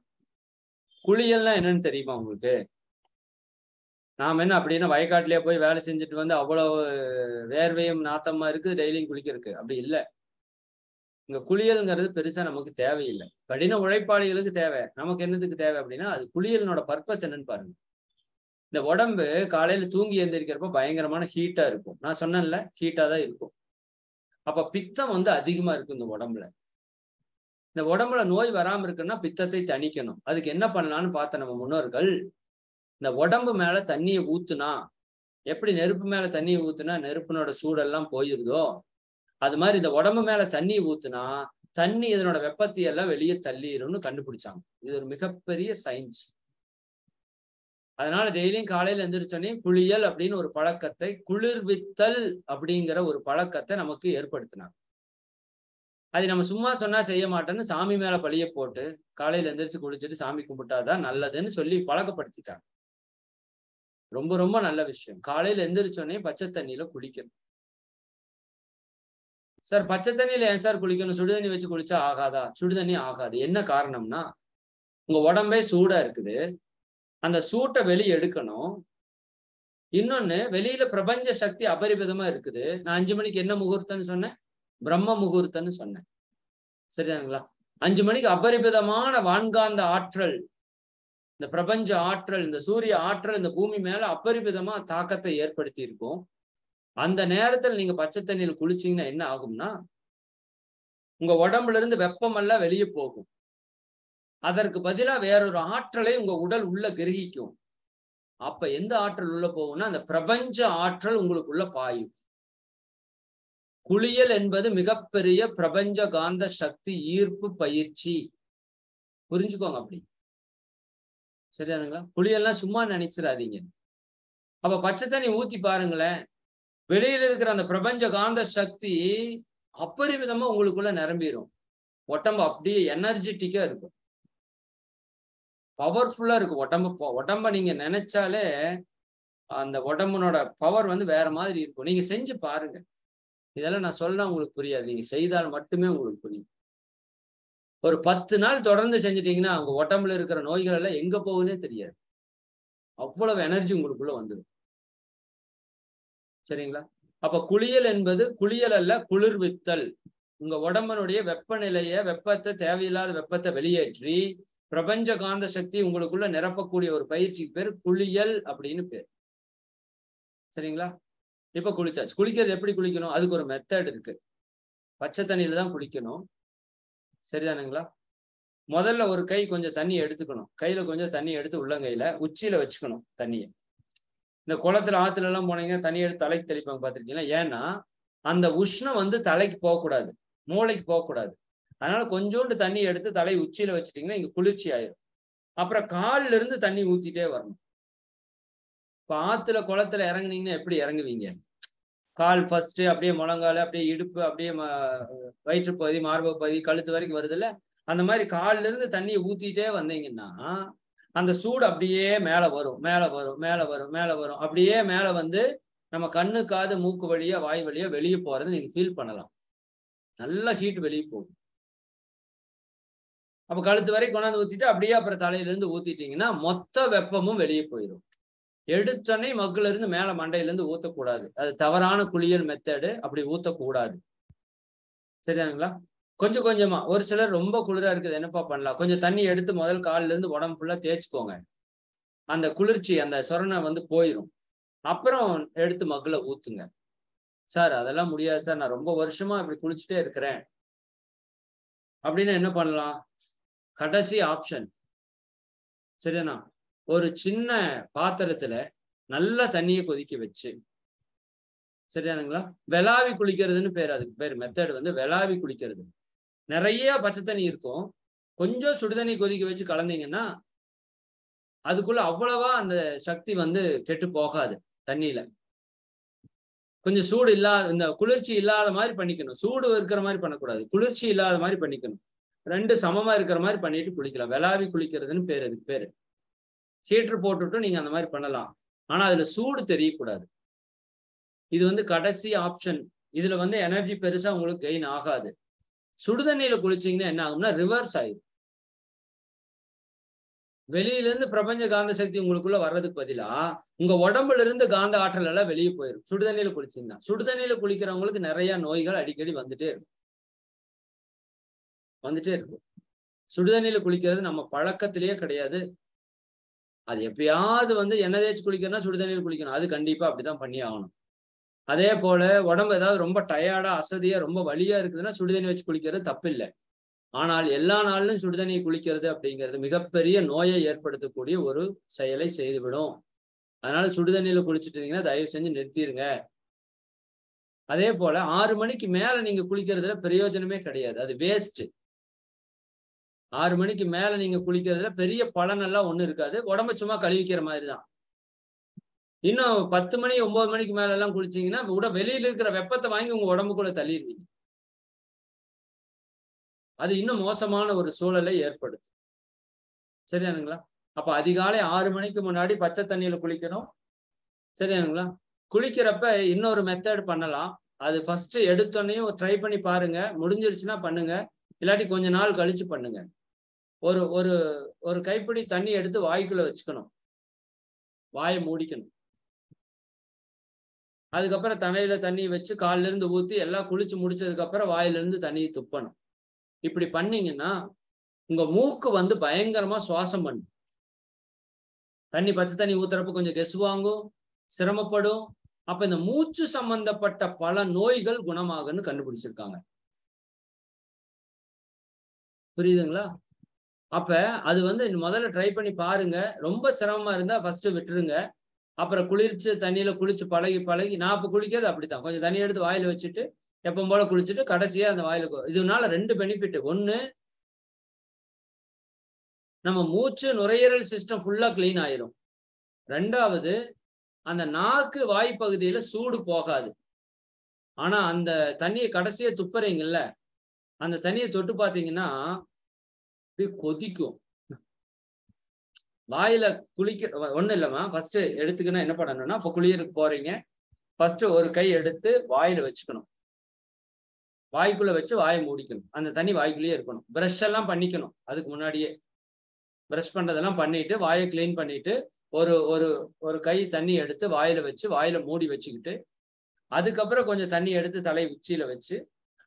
குளியல்லாம் என்னன்னு தெரியுமா உங்களுக்கு? நாம என்ன அப்படின்னா வயக்காட்டிலேயே போய் வேலை செஞ்சுட்டு வந்து அவ்வளவு வேர்வையும் நாத்தமா இருக்குது டெய்லியும் குளிக்கிறதுக்கு? அப்படி இல்லை. இங்க குளியல்ங்கிறது பெருசா நமக்கு தேவையில்லை. கடின உழைப்பாளிகளுக்கு தேவை. நமக்கு என்னத்துக்கு தேவை அப்படின்னா, அது குளியலினோட பர்பஸ் என்னன்னு பாருங்க. இந்த உடம்பு காலையில தூங்கி எழுந்திரிக்கிறப்ப பயங்கரமான ஹீட்டா இருக்கும். நான் சொன்னேன்ல, ஹீட்டா தான் இருக்கும். அப்ப பித்தம் அதிகமா இருக்கும் இந்த உடம்புல. இந்த உடம்புல நோய் வராம இருக்குன்னா பித்தத்தை தணிக்கணும். அதுக்கு என்ன பண்ணலாம்னு பார்த்த நம்ம முன்னோர்கள், இந்த உடம்பு மேல தண்ணியை ஊத்துனா, எப்படி நெருப்பு மேல தண்ணியை ஊத்துனா நெருப்பினோட சூடெல்லாம் போயிருதோ, அது மாதிரி இந்த உடம்பு மேல தண்ணி ஊத்துனா தண்ணி இதனோட வெப்பத்தை எல்லாம் வெளியே தள்ளிடும்னு கண்டுபிடிச்சாங்க. இது ஒரு மிகப்பெரிய சயின்ஸ். அதனால டெய்லியும் காலையில எந்திரிச்சோன்னே குளியல் அப்படின்னு ஒரு பழக்கத்தை, குளிர்வித்தல் அப்படிங்கிற ஒரு பழக்கத்தை நமக்கு ஏற்படுத்தினாங்க. அது நம்ம சும்மா சொன்னா செய்ய மாட்டேன்னு சாமி மேல பழிய போட்டு காலையில எந்திரிச்சு குளிச்சுட்டு சாமி கும்பிட்டாதான் நல்லதுன்னு சொல்லி பழக்கப்படுத்திட்டாங்க. ரொம்ப ரொம்ப நல்ல விஷயம். காலையில எந்திரிச்சோன்னே பச்சை தண்ணியில குளிக்கணும். சார் பச்சை தண்ணியில ஏன் சார் குளிக்கணும்? சுடுதண்ணி வச்சு குளிச்சா ஆகாதா? சுடுதண்ணி ஆகாது. என்ன காரணம்னா, உங்க உடம்பே சூடா இருக்குது. அந்த சூட்டை வெளியே எடுக்கணும். இன்னொன்னு, வெளியில பிரபஞ்ச சக்தி அபரிமிதமா இருக்குது. நான் 5 மணிக்கு என்ன முகூர்த்தம்னு சொன்னேன்? பிரம்ம முகூர்த்தம்னு சொன்னேன். சரிதானுங்களா? 5 மணிக்கு அபரிமிதமான வான்காந்த ஆற்றல், இந்த பிரபஞ்ச ஆற்றல், இந்த சூரிய ஆற்றல் இந்த பூமி மேல அபரிமிதமா தாக்கத்தை ஏற்படுத்தி இருக்கும். அந்த நேரத்துல நீங்க பச்சை தண்ணியில் குளிச்சீங்கன்னா என்ன ஆகும்னா, உங்க உடம்புல இருந்து வெப்பம் எல்லாம் வெளியே போகும். அதற்கு பதிலா வேறொரு ஆற்றலை உங்க உடல் உள்ள கிரகிக்கும். அப்ப எந்த ஆற்றல் உள்ள போகும்னா, அந்த பிரபஞ்ச ஆற்றல் உங்களுக்குள்ள பாயும். குளியல் என்பது மிகப்பெரிய பிரபஞ்ச காந்த சக்தி ஈர்ப்பு பயிற்சி. புரிஞ்சுக்கோங்க அப்படி. சரியானுங்களா? குளியல்லாம் சும்மா நினைச்சிடாதீங்க. அப்ப பச்சை தண்ணி ஊத்தி பாருங்களேன். வெளியில இருக்கிற அந்த பிரபஞ்ச காந்த சக்தி அப்பரிமிதமா உங்களுக்குள்ள நிரம்பிடும். உடம்பு அப்படியே எனர்ஜெட்டிக்கா இருக்கும். பவர்ஃபுல்லா இருக்கும். உடம்ப நீங்க நினைச்சாலே அந்த உடம்புனோட பவர் வேற மாதிரி இருக்கும். நீங்க செஞ்சு பாருங்க. இதெல்லாம் நான் சொன்னா உங்களுக்கு புரியாது. நீங்க செய்தால் மட்டுமே உங்களுக்கு புரியும். ஒரு 10 நாள் தொடர்ந்து செஞ்சுட்டீங்கன்னா உங்க உடம்புல இருக்கிற நோய்கள் எல்லாம் எங்க போகுன்னே தெரியாது. அவ்வளவு எனர்ஜி உங்களுக்குள்ள வந்துடும். சரிங்களா? அப்ப குளியல் என்பது குளியல் அல்ல, குளிர்வித்தல். உங்க உடம்பனுடைய வெப்பநிலைய, வெப்பத்தை, தேவையில்லாத வெப்பத்தை வெளியேற்றி பிரபஞ்ச காந்த சக்தி உங்களுக்குள்ள நிரப்பக்கூடிய ஒரு பயிற்சிக்கு பேர் குளியல் அப்படின்னு பேர். சரிங்களா? இப்ப குளிச்சாச்சு. குளிக்கிறது எப்படி குளிக்கணும்? அதுக்கு ஒரு மெத்தட் இருக்கு. பச்சை தண்ணியில தான் குளிக்கணும். சரிதானுங்களா? முதல்ல ஒரு கை கொஞ்சம் தண்ணி எடுத்துக்கணும். கையில கொஞ்சம் தண்ணி எடுத்து உள்ளங்கையில உச்சியில வச்சுக்கணும் தண்ணியை. இந்த குளத்துல ஆத்துல எல்லாம் போனீங்கன்னா தண்ணி எடுத்து தலைக்கு தெளிப்பாங்க பார்த்திருக்கீங்களா? ஏன்னா அந்த உஷ்ணம் தலைக்கு போகக்கூடாது, மூளைக்கு போகக்கூடாது. அதனால கொஞ்சோண்டு தண்ணி எடுத்து தலை உச்சியில வச்சுட்டீங்கன்னா இங்க குளிர்ச்சி ஆயிரும். அப்புறம் காலில இருந்து தண்ணி ஊத்திட்டே வரணும். இப்ப ஆத்துல குளத்துல இறங்குனீங்கன்னா எப்படி இறங்குவீங்க? கால் ஃபர்ஸ்ட், அப்படியே முழங்கால், அப்படியே இடுப்பு, அப்படியே வயிற்று பகுதி, மார்பு பகுதி, கழுத்து வரைக்கும் வருதுல்ல. அந்த மாதிரி காலில இருந்து தண்ணியை ஊத்திட்டே வந்தீங்கன்னா அந்த சூடு அப்படியே மேல வரும், மேல வரும், மேல வரும், மேல வரும். அப்படியே மேல நம்ம கண்ணு, காது, மூக்கு வழியா, வாய் வழியா வெளியே போறது நீங்க ஃபீல் பண்ணலாம். நல்ல ஹீட் வெளியே போகும். அப்ப கழுத்து வரை கொண்டாந்து ஊத்திட்டு அப்படியே அப்புறம் தலையில இருந்து ஊத்திட்டீங்கன்னா மொத்த வெப்பமும் வெளியே போயிடும். எடுத்தோடனே மக்குல இருந்து மேல மண்டையில இருந்து ஊத்தக்கூடாது. அது தவறான குளியல் மெத்தடு. அப்படி ஊத்தக்கூடாது. சரியானுங்களா? கொஞ்சம் கொஞ்சமா. ஒரு சிலர் ரொம்ப குளிரா இருக்குது என்னப்பா பண்ணலாம்? கொஞ்சம் தண்ணி எடுத்து முதல் கால்ல இருந்து உடம்பு ஃபுல்லா தேய்ச்சுக்கோங்க. அந்த குளிர்ச்சி அந்த சொரணை வந்து போயிரும். அப்புறம் எடுத்து மக்குல ஊத்துங்க. சார் அதெல்லாம் முடியாது சார். நான் ரொம்ப வருஷமா இப்படி குளிச்சுட்டே இருக்கிறேன். அப்படின்னு என்ன பண்ணலாம்? கடைசி ஆப்ஷன். சரியானா? ஒரு சின்ன பாத்திரத்துல நல்ல தண்ணிய கொதிக்க வச்சு, சரியானுங்களா? வெளாவி குளிக்கிறதுன்னு பேரு. அதுக்கு பேரு மெத்தட் வந்து வெளாவி குளிக்கிறது. நிறைய பச்சை தண்ணி இருக்கும். கொஞ்சம் சுடுதண்ணி கொதிக்க வச்சு கலந்தீங்கன்னா, அதுக்குள்ள அவ்வளவா அந்த சக்தி வந்து கெட்டு போகாது தண்ணியில. கொஞ்சம் சூடு இந்த குளிர்ச்சி இல்லாத மாதிரி பண்ணிக்கணும். சூடு இருக்கிற மாதிரி பண்ணக்கூடாது. குளிர்ச்சி இல்லாத மாதிரி பண்ணிக்கணும். 2 சமமா இருக்கிற மாதிரி பண்ணிட்டு குளிக்கலாம். வெளாவி குளிக்கிறதுன்னு பேரு அதுக்கு பேரு. ஹீட்டர் போட்டுட்டு நீங்க அந்த மாதிரி பண்ணலாம். ஆனா அதுல சூடு தெரியக்கூடாது. இது வந்து கடைசி ஆப்ஷன். இதுல வந்து எனர்ஜி பெருசா உங்களுக்கு கெயின் ஆகாது. சுடுதண்ணியில குளிச்சீங்கன்னா என்ன ஆகும்னா ரிவர்ஸ் ஆயிடும். வெளியில இருந்து பிரபஞ்ச காந்த சக்தி உங்களுக்குள்ள வர்றதுக்கு பதிலா உங்க உடம்புல இருந்து காந்த ஆற்றல் எல்லாம் வெளியே போயிடும். சுடுதண்ணியில குளிச்சீங்கன்னா. சுடுதண்ணியில குளிக்கிறவங்களுக்கு நிறைய நோய்கள் அடிக்கடி வந்துட்டே இருக்கும். வந்துட்டே இருக்கும். சுடுதண்ணியில குளிக்கிறது நம்ம பழக்கத்திலேயே கிடையாது. அது எப்பயாவது வந்து எண்ணெய் தேய்ச்சி குளிக்கிறதுனா சுடுதண்ணியில் குளிக்கணும். அது கண்டிப்பா அப்படித்தான் பண்ணி ஆகணும். அதே போல உடம்பு ஏதாவது ரொம்ப டயர்டா, அசதியா, ரொம்ப வலியா இருக்குதுன்னா சுடுதண்ணி வச்சு குளிக்கிறது தப்பில்லை. ஆனால் எல்லா நாளிலும் சுடுதண்ணியை குளிக்கிறது அப்படிங்கிறது மிகப்பெரிய நோயை ஏற்படுத்தக்கூடிய ஒரு செயலை செய்துவிடும். அதனால சுடுதண்ணியில குளிச்சுட்டு இருந்தீங்கன்னா தயவு செஞ்சு நிறுத்திடுங்க. அதே போல 6 மணிக்கு மேல நீங்க குளிக்கிறதுல பிரயோஜனமே கிடையாது. அது வேஸ்ட். 6 மணிக்கு மேல நீங்க குளிக்கிறதுல பெரிய பலன் எல்லாம் ஒண்ணும் இருக்காது. உடம்ப சும்மா கழுவிக்கிற மாதிரி தான். இன்னும் 10 மணி 9 மணிக்கு மேல எல்லாம் குளிச்சீங்கன்னா வெளியில இருக்கிற வெப்பத்தை வாங்கி உங்க உடம்புக்குள்ள தள்ளிடுவீங்க. அது இன்னும் மோசமான ஒரு சூழலை ஏற்படுத்தும். சரியானுங்களா? அப்ப அதிகாலை 6 மணிக்கு முன்னாடி பச்சை தண்ணியில குளிக்கணும். சரியானுங்களா? குளிக்கிறப்ப இன்னொரு மெத்தட் பண்ணலாம். அது ஃபர்ஸ்ட் எடுத்தோடனேயும் ட்ரை பண்ணி பாருங்க. முடிஞ்சிருச்சுன்னா பண்ணுங்க. இல்லாட்டி கொஞ்ச நாள் கழிச்சு பண்ணுங்க. ஒரு ஒரு ஒரு கைப்பிடி தண்ணி எடுத்து வாய்க்குள்ள வச்சுக்கணும். வாயை மூடிக்கணும். அதுக்கப்புறம் தலையில தண்ணி வச்சு கால்ல இருந்து ஊத்தி எல்லாம் குளிச்சு முடிச்சதுக்கு அப்புறம் வாயில இருந்து தண்ணியை துப்பணும். இப்படி பண்ணீங்கன்னா உங்க மூக்கு வந்து பயங்கரமா சுவாசம் பண்ணும். பச்சை தண்ணி ஊத்துறப்ப கொஞ்சம் கெசு வாங்கும், சிரமப்படும். அப்ப இந்த மூச்சு சம்பந்தப்பட்ட பல நோய்கள் குணமாகும்னு கண்டுபிடிச்சிருக்காங்க. புரியுதுங்களா? அப்ப அது வந்து முதல்ல ட்ரை பண்ணி பாருங்க. ரொம்ப சிரமமா இருந்தா ஃபர்ஸ்ட் விட்டுருங்க. அப்புறம் குளிர்ச்சி தண்ணியில குளிச்சு பழகி பழகி நான் இப்ப குளிக்கிறது அப்படித்தான். கொஞ்சம் தண்ணி எடுத்து வாயில வச்சுட்டு எப்பவும் போல குளிச்சுட்டு கடைசியா அந்த வாயில இதனால 2 பெனிஃபிட். 1 நம்ம மூச்சு நுரையீரல் சிஸ்டம் ஃபுல்லா கிளீன் ஆயிரும். 2வது அந்த நாக்கு வாய் பகுதியில சூடு போகாது. ஆனா அந்த தண்ணியை கடைசியா துப்புறீங்கல்ல, அந்த தண்ணியை தொட்டு பார்த்தீங்கன்னா அப்படியே கொதிக்கும். வாயில ஒண்ணும் இல்லம்மா. ஃபர்ஸ்ட் எடுத்துக்கினா என்ன பண்ணணும்னா, இப்ப குளியலுக்கு போறீங்க. ஃபர்ஸ்ட் ஒரு கை எடுத்து வாயில வச்சுக்கணும். வாய்க்குள்ள வச்சு வாயை மூடிக்கணும். அந்த தண்ணி வாய்க்குள்ளேயே இருக்கணும். பிரஷ் எல்லாம் பண்ணிக்கணும். அதுக்கு முன்னாடியே பிரஷ் பண்றதெல்லாம் பண்ணிட்டு வாயை கிளீன் பண்ணிட்டு ஒரு ஒரு ஒரு கை தண்ணி எடுத்து வாயில வச்சு வாயில மூடி வச்சுக்கிட்டு அதுக்கப்புறம் கொஞ்சம் தண்ணி எடுத்து தலை உச்சியில வச்சு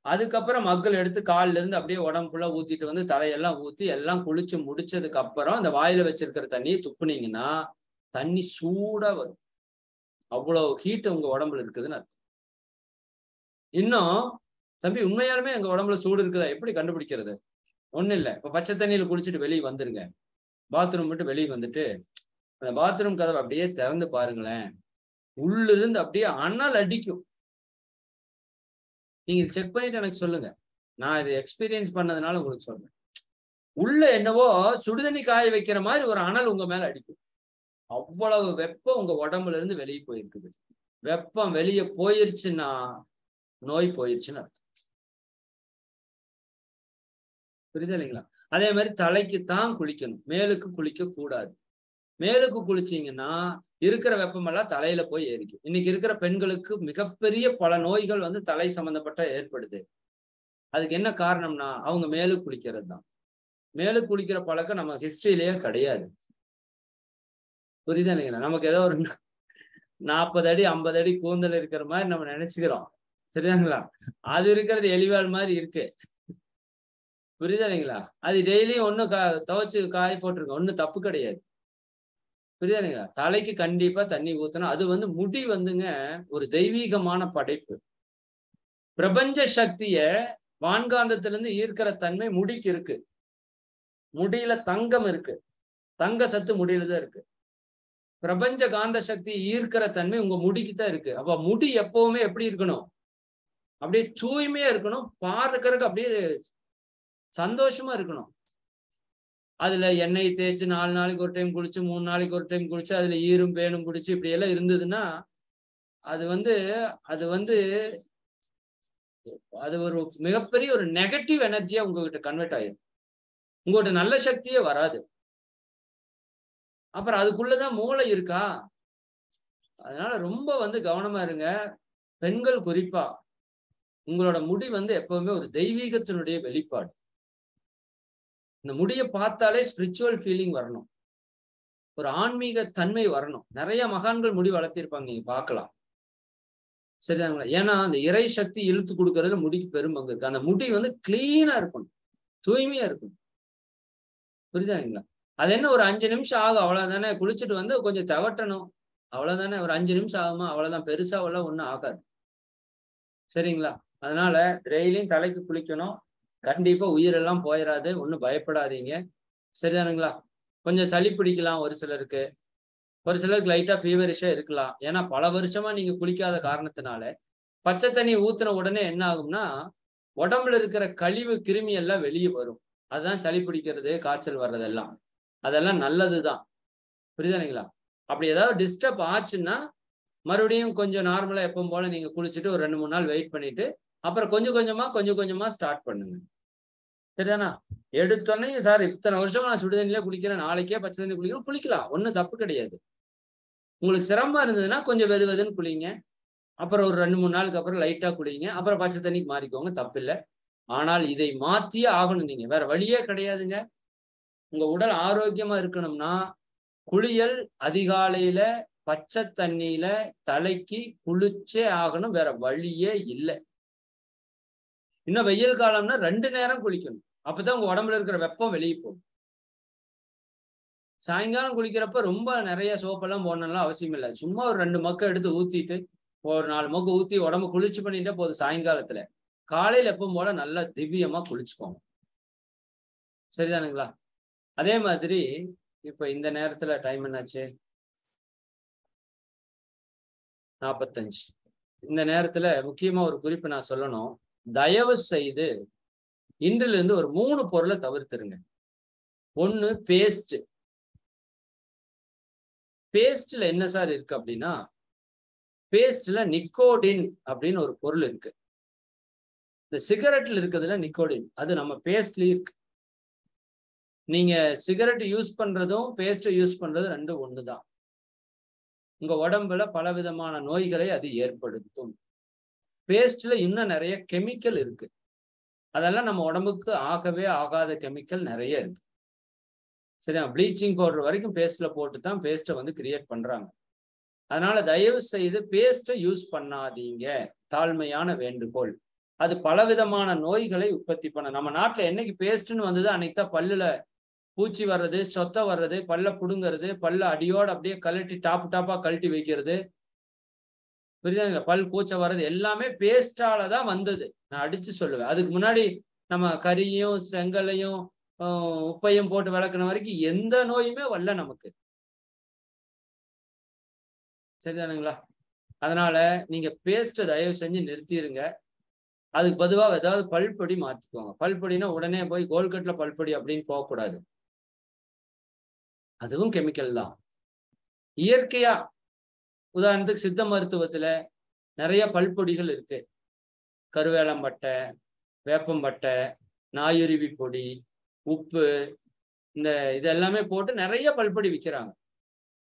அதுக்கப்புறம் மக்கள் எடுத்து கால்ல இருந்து அப்படியே உடம்பு ஃபுல்லா ஊத்திட்டு வந்து தலையெல்லாம் ஊத்தி எல்லாம் குளிச்சு முடிச்சதுக்கு அப்புறம் அந்த வாயில வச்சிருக்கிற தண்ணியை துப்புனீங்கன்னா தண்ணி சூடா வரும். அவ்வளவு ஹீட் உங்க உடம்புல இருக்குதுன்னு அர்த்தம். இன்னும் தம்பி உண்மையாலுமே எங்க உடம்புல சூடு இருக்குதா எப்படி கண்டுபிடிக்கிறது? ஒண்ணும் இல்ல. இப்ப பச்சை தண்ணியில குளிச்சுட்டு வெளியே வந்துருங்க. பாத்ரூம் விட்டு வெளியே வந்துட்டு அந்த பாத்ரூம் கதவை அப்படியே திறந்து பாருங்களேன். உள்ள இருந்து அப்படியே அனல் அடிக்கும். நீங்க செக் பண்ணிட்டு எனக்கு சொல்லுங்க. நான் இதை எக்ஸ்பீரியன்ஸ் பண்ணதுனால உங்களுக்கு சொல்றேன். உள்ள என்னவோ சுடுதண்ணி காய வைக்கிற மாதிரி ஒரு அனல் உங்க மேல அடிக்கும். அவ்வளவு வெப்பம் உங்க உடம்புல இருந்து வெளியே போயிருக்குது. வெப்பம் வெளியே போயிருச்சுன்னா நோய் போயிருச்சுன்னு அர்த்தம். புரியுதா இல்லைங்களா? அதே மாதிரி தலைக்குத்தான் குளிக்கணும். மேலுக்கு குளிக்க கூடாது. மேலுக்கு குளிச்சீங்கன்னா இருக்கிற வெப்பமெல்லாம் தலையில போய் ஏறிக்கும். இன்னைக்கு இருக்கிற பெண்களுக்கு மிகப்பெரிய பல நோய்கள் வந்து தலை சம்பந்தப்பட்ட ஏற்படுது. அதுக்கு என்ன காரணம்னா அவங்க மேலுக்கு குளிக்கிறது தான். மேலுக்கு குளிக்கிற பழக்கம் நம்ம ஹிஸ்டரியிலேயே கிடையாது. புரியுதா இல்லைங்களா? நமக்கு ஏதோ ஒரு 40 அடி 50 அடி கூந்தல் இருக்கிற மாதிரி நம்ம நினைச்சுக்கிறோம். சரிதாங்களா? அது இருக்கிறது எலிவால் மாதிரி இருக்கு. புரியுதா இல்லைங்களா? அது டெய்லியும் ஒண்ணு துவைச்சு காய போட்டுருங்க. ஒண்ணும் தப்பு கிடையாது. புரியுதா இல்லைங்களா? தலைக்கு கண்டிப்பா தண்ணி ஊத்தணும். அது வந்து முடி வந்துங்க ஒரு தெய்வீகமான படைப்பு. பிரபஞ்ச சக்திய வான்காந்தத்திலிருந்து ஈர்க்கிற தன்மை முடிக்கு இருக்கு. முடியில தங்கம் இருக்கு. தங்க சத்து முடியில தான் இருக்கு. பிரபஞ்ச காந்த சக்தி ஈர்க்கிற தன்மை உங்க முடிக்கு தான் இருக்கு. அப்ப முடி எப்பவுமே எப்படி இருக்கணும்? அப்படியே தூய்மையா இருக்கணும். பார்க்கறதுக்கு அப்படியே சந்தோஷமா இருக்கணும். அதுல எண்ணெய் தேய்ச்சு 4 நாளைக்கு ஒரு டைம் குளிச்சு, 3 நாளைக்கு ஒரு டைம் குளிச்சு, அதுல ஈரும் பேனும் பிடிச்சு இப்படி எல்லாம் இருந்ததுன்னா, அது வந்து அது வந்து அது ஒரு மிகப்பெரிய ஒரு நெகட்டிவ் எனர்ஜியா உங்ககிட்ட கன்வெர்ட் ஆயிரும். உங்ககிட்ட நல்ல சக்தியே வராது. அப்புறம் அதுக்குள்ளதான் மூளை இருக்கா? அதனால ரொம்ப வந்து கவனமா இருங்க. பெண்கள் குறிப்பா, உங்களோட முடி வந்து எப்பவுமே ஒரு தெய்வீகத்தினுடைய வெளிப்பாடு. இந்த முடிய பார்த்தாலே ஸ்பிரிச்சுவல் ஃபீலிங் வரணும். ஒரு ஆன்மீக தன்மை வரணும். நிறைய மகான்கள் முடி வளர்த்திருப்பாங்க. நீங்க பார்க்கலாம். சரிதாங்களா? ஏன்னா அந்த இறை சக்தி இழுத்து கொடுக்கறதுல முடிக்கு பெரும் பங்கு இருக்கு. அந்த முடி வந்து கிளீனா இருக்கணும். தூய்மையா இருக்கணும். புரியுதாங்களா? அது என்ன ஒரு 5 நிமிஷம் ஆகும். அவ்வளவுதானே. குளிச்சுட்டு வந்து கொஞ்சம் தவட்டணும். அவ்வளவுதானே. ஒரு 5 நிமிஷம் ஆகுமா? அவ்வளவுதான். பெருசாவெல்லாம் ஒண்ணும் ஆகாது. சரிங்களா? அதனால டெய்லியும் தலைக்கு குளிக்கணும். கண்டிப்பா உயிரெல்லாம் போயிடாது. ஒண்ணும் பயப்படாதீங்க. சரிதானுங்களா? கொஞ்சம் சளி பிடிக்கலாம் ஒரு சிலருக்கு. ஒரு சிலருக்கு லைட்டா ஃபீவரிஷா இருக்கலாம். ஏன்னா பல வருஷமா நீங்க குளிக்காத காரணத்தினால, பச்சை தண்ணி ஊத்துன உடனே என்ன ஆகும்னா, உடம்புல இருக்கிற கழிவு, கிருமி எல்லாம் வெளிய வரும். அதுதான் சளி பிடிக்கிறது, காய்ச்சல் வர்றதெல்லாம். அதெல்லாம் நல்லதுதான். புரியுதுங்களா? அப்படி ஏதாவது டிஸ்டர்ப் ஆச்சுன்னா, மறுபடியும் கொஞ்சம் நார்மலா எப்பவும் போல நீங்க குளிச்சுட்டு ஒரு 2, 3 நாள் வெயிட் பண்ணிட்டு, அப்புறம் கொஞ்சம் கொஞ்சமா ஸ்டார்ட் பண்ணுங்க. சரிதானா? எடுத்தோனே சார் இத்தன வருஷமா நான் சுடு தண்ணியிலே குளிக்கிறேன். நாளைக்கே பச்சை தண்ணி குளிக்கிறேன். குளிக்கலாம். ஒண்ணும் தப்பு கிடையாது. உங்களுக்கு சிரமமா இருந்ததுன்னா கொஞ்சம் வெது வெதுன்னு குளிங்க. அப்புறம் ஒரு 2, 3 நாளுக்கு அப்புறம் லைட்டா குளிங்க. அப்புறம் பச்சை தண்ணிக்கு மாறிக்கோங்க. தப்பில்ல. ஆனால் இதை மாத்தியே ஆகணும் நீங்க. வேற வழியே கிடையாதுங்க. உங்க உடல் ஆரோக்கியமா இருக்கணும்னா, குளியல் அதிகாலையில பச்சை தண்ணியில தலைக்கு குளிச்சே ஆகணும். வேற வழியே இல்ல. இன்னும் வெயில் காலம்னா 2 நேரம் குளிக்கணும். அப்பதான் உங்க உடம்புல இருக்கிற வெப்பம் வெளிய போகும். சாயங்காலம் குளிக்கிறப்ப ரொம்ப நிறைய சோப்பெல்லாம் போடணும்லாம் அவசியம் இல்ல. சும்மா ஒரு 2 மக்கு எடுத்து ஊத்திட்டு, ஒரு 4 மக்கு ஊத்தி உடம்ப குளிர்ச்சி பண்ணிட்டா போதும் சாயங்காலத்துல. காலையில எப்பவும் போல நல்லா திவ்யமா குளிச்சுக்கோங்க. சரிதானுங்களா? அதே மாதிரி இப்ப இந்த நேரத்துல டைம் என்னாச்சு? 45. இந்த நேரத்துல முக்கியமா ஒரு குறிப்பு நான் சொல்லணும். தயவு செய்து இன்றிலிருந்து ஒரு 3 பொருள தவிர்த்துருங்க. 1 பேஸ்ட். பேஸ்ட்ல என்ன சார் இருக்கு அப்படின்னா, பேஸ்ட்ல நிக்கோடின் அப்படின்னு ஒரு பொருள் இருக்கு. இந்த சிகரெட்ல இருக்கிறதுல நிக்கோடின். அது நம்ம பேஸ்ட்லயும் இருக்கு. நீங்க சிகரெட் யூஸ் பண்றதும், பேஸ்ட் யூஸ் பண்றதும் 2 ஒண்ணுதான். உங்க உடம்புல பலவிதமான நோய்களை அது ஏற்படுத்தும். பேஸ்ட்ல இன்னும் நிறைய கெமிக்கல் இருக்கு. அதெல்லாம் நம்ம உடம்புக்கு ஆகவே ஆகாத கெமிக்கல் நிறைய இருக்கு. சரியா? ப்ளீச்சிங் பவுடர் வரைக்கும் பேஸ்ட்ல போட்டு தான் பேஸ்ட்டை வந்து கிரியேட் பண்றாங்க. அதனால தயவு செய்து பேஸ்ட்டை யூஸ் பண்ணாதீங்க. தாழ்மையான வேண்டுகோள். அது பலவிதமான நோய்களை உற்பத்தி பண்ண நம்ம நாட்டுல என்னைக்கு பேஸ்ட்ன்னு வந்தது அன்னைக்கு தான் பல்லுல பூச்சி வர்றது, சொத்தை வர்றது, பல்ல புடுங்கிறது, பல்ல அடியோட அப்படியே கழட்டி டாப்பா கழட்டி வைக்கிறது. புரியுதுங்களா? பல் கூச்சம் வர்றது எல்லாமே பேஸ்டால தான் வந்தது. நான் அடிச்சு சொல்லுவேன். அதுக்கு முன்னாடி நம்ம கரியும், செங்கலையும், உப்பையும் போட்டு விளக்குன வரைக்கும் எந்த நோயுமே வரல நமக்கு. சரிதானுங்களா? அதனால நீங்க பேஸ்ட்டை தயவு செஞ்சு நிறுத்திடுங்க. அதுக்கு பொதுவா ஏதாவது பல்பொடி மாத்திக்கோங்க. பல்பொடினா உடனே போய் கோல்கட்ல பல்பொடி அப்படின்னு போகக்கூடாது. அதுவும் கெமிக்கல் தான். இயற்கையா உதாரணத்துக்கு சித்த மருத்துவத்துல நிறைய பல்பொடிகள் இருக்கு. கருவேலம்பட்டை, வேப்பம்பட்டை, நாயுருவி பொடி, உப்பு, இந்த இது எல்லாமே போட்டு நிறைய பல்பொடி விற்கிறாங்க.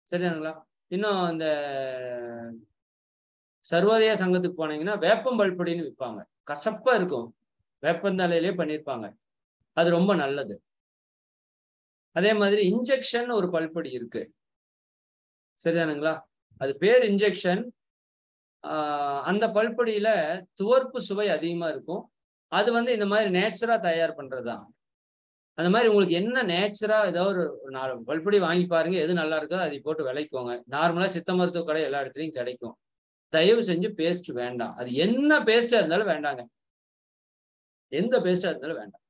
சரிதானுங்களா? இன்னும் இந்த சர்வோதய சங்கத்துக்கு போனீங்கன்னா வேப்பம் பல்பொடின்னு விற்பாங்க. கசப்பா இருக்கும். வேப்பந்தலையிலே பண்ணியிருப்பாங்க. அது ரொம்ப நல்லது. அதே மாதிரி இன்ஜெக்ஷன் ஒரு பல்பொடி இருக்கு. சரிதானுங்களா? அது பேர் இன்ஜெக்ஷன். அந்த பல்பொடியில துவர்ப்பு சுவை அதிகமா இருக்கும். அது இந்த மாதிரி நேச்சரா தயார் பண்றதுதான். அந்த மாதிரி உங்களுக்கு என்ன நேச்சரா ஏதோ ஒரு 4 பல்பொடி வாங்கி பாருங்க. எது நல்லா இருக்கோ அதை போட்டு விளைக்கோங்க. நார்மலா சித்த மருத்துவ கடை எல்லா இடத்துலயும் கிடைக்கும். தயவு செஞ்சு பேஸ்ட் வேண்டாம். அது என்ன பேஸ்டா இருந்தாலும் வேண்டாங்க. எந்த பேஸ்டா இருந்தாலும் வேண்டாம்.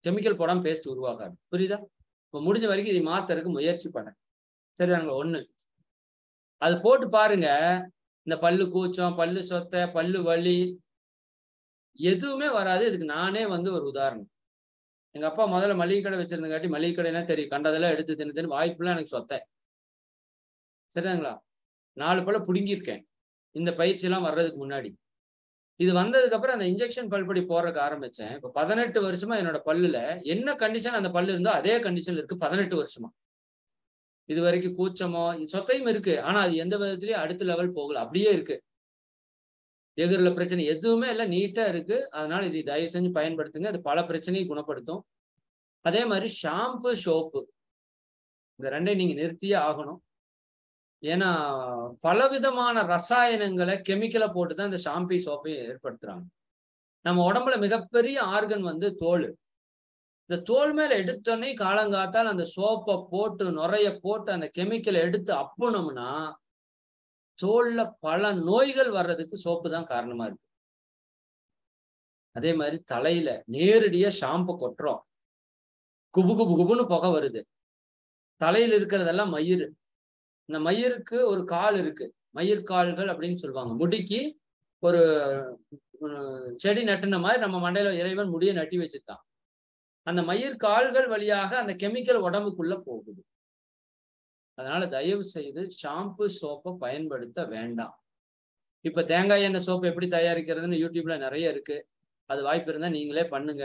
கெமிக்கல் போடாம பேஸ்ட் உருவாகாது. புரியுதா? இப்ப முடிஞ்ச வரைக்கும் இதை மாத்துறதுக்கு முயற்சி பண்ணேன். சரிதானுங்களா? 1. அது போட்டு பாருங்க. இந்த பல்லு கூச்சம், பல்லு சொத்தை, பல்லு வலி எதுவுமே வராது. இதுக்கு நானே ஒரு உதாரணம். எங்க அப்பா முதல்ல மளிகை கடை வச்சிருந்தங்காட்டி மளிகை கடைனா தெரியும். கண்டதெல்லாம் எடுத்து தின்னு வாய் ஃபுல்லா எனக்கு சொத்தை. சரிதாங்களா? 4 பல்ல புடுங்கியிருக்கேன். இந்த பயிற்சி எல்லாம் வர்றதுக்கு முன்னாடி. இது வந்ததுக்கு அப்புறம் அந்த இன்ஜெக்ஷன் பல்பொடி போடுறதுக்கு ஆரம்பிச்சேன். இப்ப 18 வருஷமா என்னோட பல்லுல என்ன கண்டிஷன் அந்த பல்லு இருந்தோ அதே கண்டிஷன்ல இருக்கு 18 வருஷமா. இது வரைக்கும் கூச்சமோ, சொத்தையும் இருக்கு. ஆனா அது எந்த விதத்திலயும் அடுத்த லெவல் போகல. அப்படியே இருக்கு. எகுறுல பிரச்சனை எதுவுமே இல்ல. நீட்டா இருக்கு. அதனால இதை தயவு செஞ்சு பயன்படுத்துங்க. அது பல பிரச்சனையை குணப்படுத்தும். அதே மாதிரி ஷாம்பு, சோப்பு இந்த 2ஐயும் நீங்க நிறுத்தியே ஆகணும். ஏன்னா பலவிதமான ரசாயனங்களை கெமிக்கலை போட்டுதான் இந்த ஷாம்பு, சோப்பையும் ஏற்படுத்துறாங்க. நம்ம உடம்புல மிகப்பெரிய ஆர்கன் தோல். இந்த தோல் மேல எடுத்தோடனே காலங்காத்தால் அந்த சோப்பை போட்டு நுரைய போட்டு அந்த கெமிக்கலை எடுத்து அப்புனோம்னா தோல்ல பல நோய்கள் வர்றதுக்கு சோப்பு தான் காரணமா இருக்கு. அதே மாதிரி தலையில நேரடியா ஷாம்பு கொட்டுறோம். குபு குபு குபுன்னு புகை வருது. தலையில இருக்கிறதெல்லாம் மயிர். இந்த மயிருக்கு ஒரு கால் இருக்கு. மயிர் கால்கள் அப்படின்னு சொல்லுவாங்க. முடிக்கு ஒரு செடி நட்டுன மாதிரி நம்ம மண்டையில இறைவன் முடிய நட்டி வச்சிருக்கான். அந்த மயிர் கால்கள் வழியாக அந்த கெமிக்கல் உடம்புக்குள்ள போகுது. அதனால தயவு செய்து ஷாம்பு, சோப்பை பயன்படுத்த வேண்டாம். இப்ப தேங்காய் எண்ணெய் சோப்பு எப்படி தயாரிக்கிறதுன்னு யூடியூப்ல நிறைய இருக்கு. அது வாய்ப்பு இருந்தா நீங்களே பண்ணுங்க.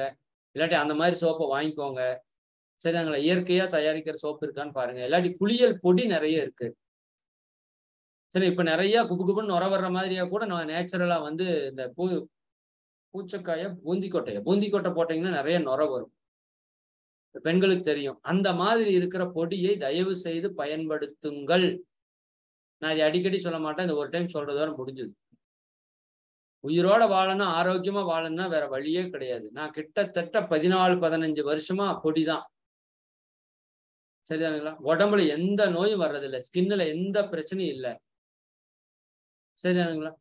இல்லாட்டி அந்த மாதிரி சோப்பை வாங்கிக்கோங்க. சரிங்களா? இயற்கையா தயாரிக்கிற சோப்பு இருக்கான்னு பாருங்க. இல்லாட்டி குளியல் பொடி நிறைய இருக்கு. சரி, இப்ப நிறைய குபு குபுன்னு நுர வர்ற மாதிரியா கூட நான் நேச்சுரலா இந்த பூச்சக்காய பூந்திக்கொட்டை போட்டீங்கன்னா நிறைய நுர வரும். பெண்களுக்கு தெரியும். அந்த மாதிரி இருக்கிற பொடியை தயவு செய்து பயன்படுத்துங்கள். நான் இதை அடிக்கடி சொல்ல மாட்டேன். இந்த ஒரு டைம் சொல்றதோட முடிஞ்சது. உயிரோட வாழணும், ஆரோக்கியமா வாழணும்னா வேற வழியே கிடையாது. நான் கிட்டத்தட்ட 14, 15 வருஷமா பொடிதான். சரிதானுங்களா? உடம்புல எந்த நோயும் வர்றதில்லை. ஸ்கின்ல எந்த பிரச்சனையும் இல்லை. சரிதானுங்களா?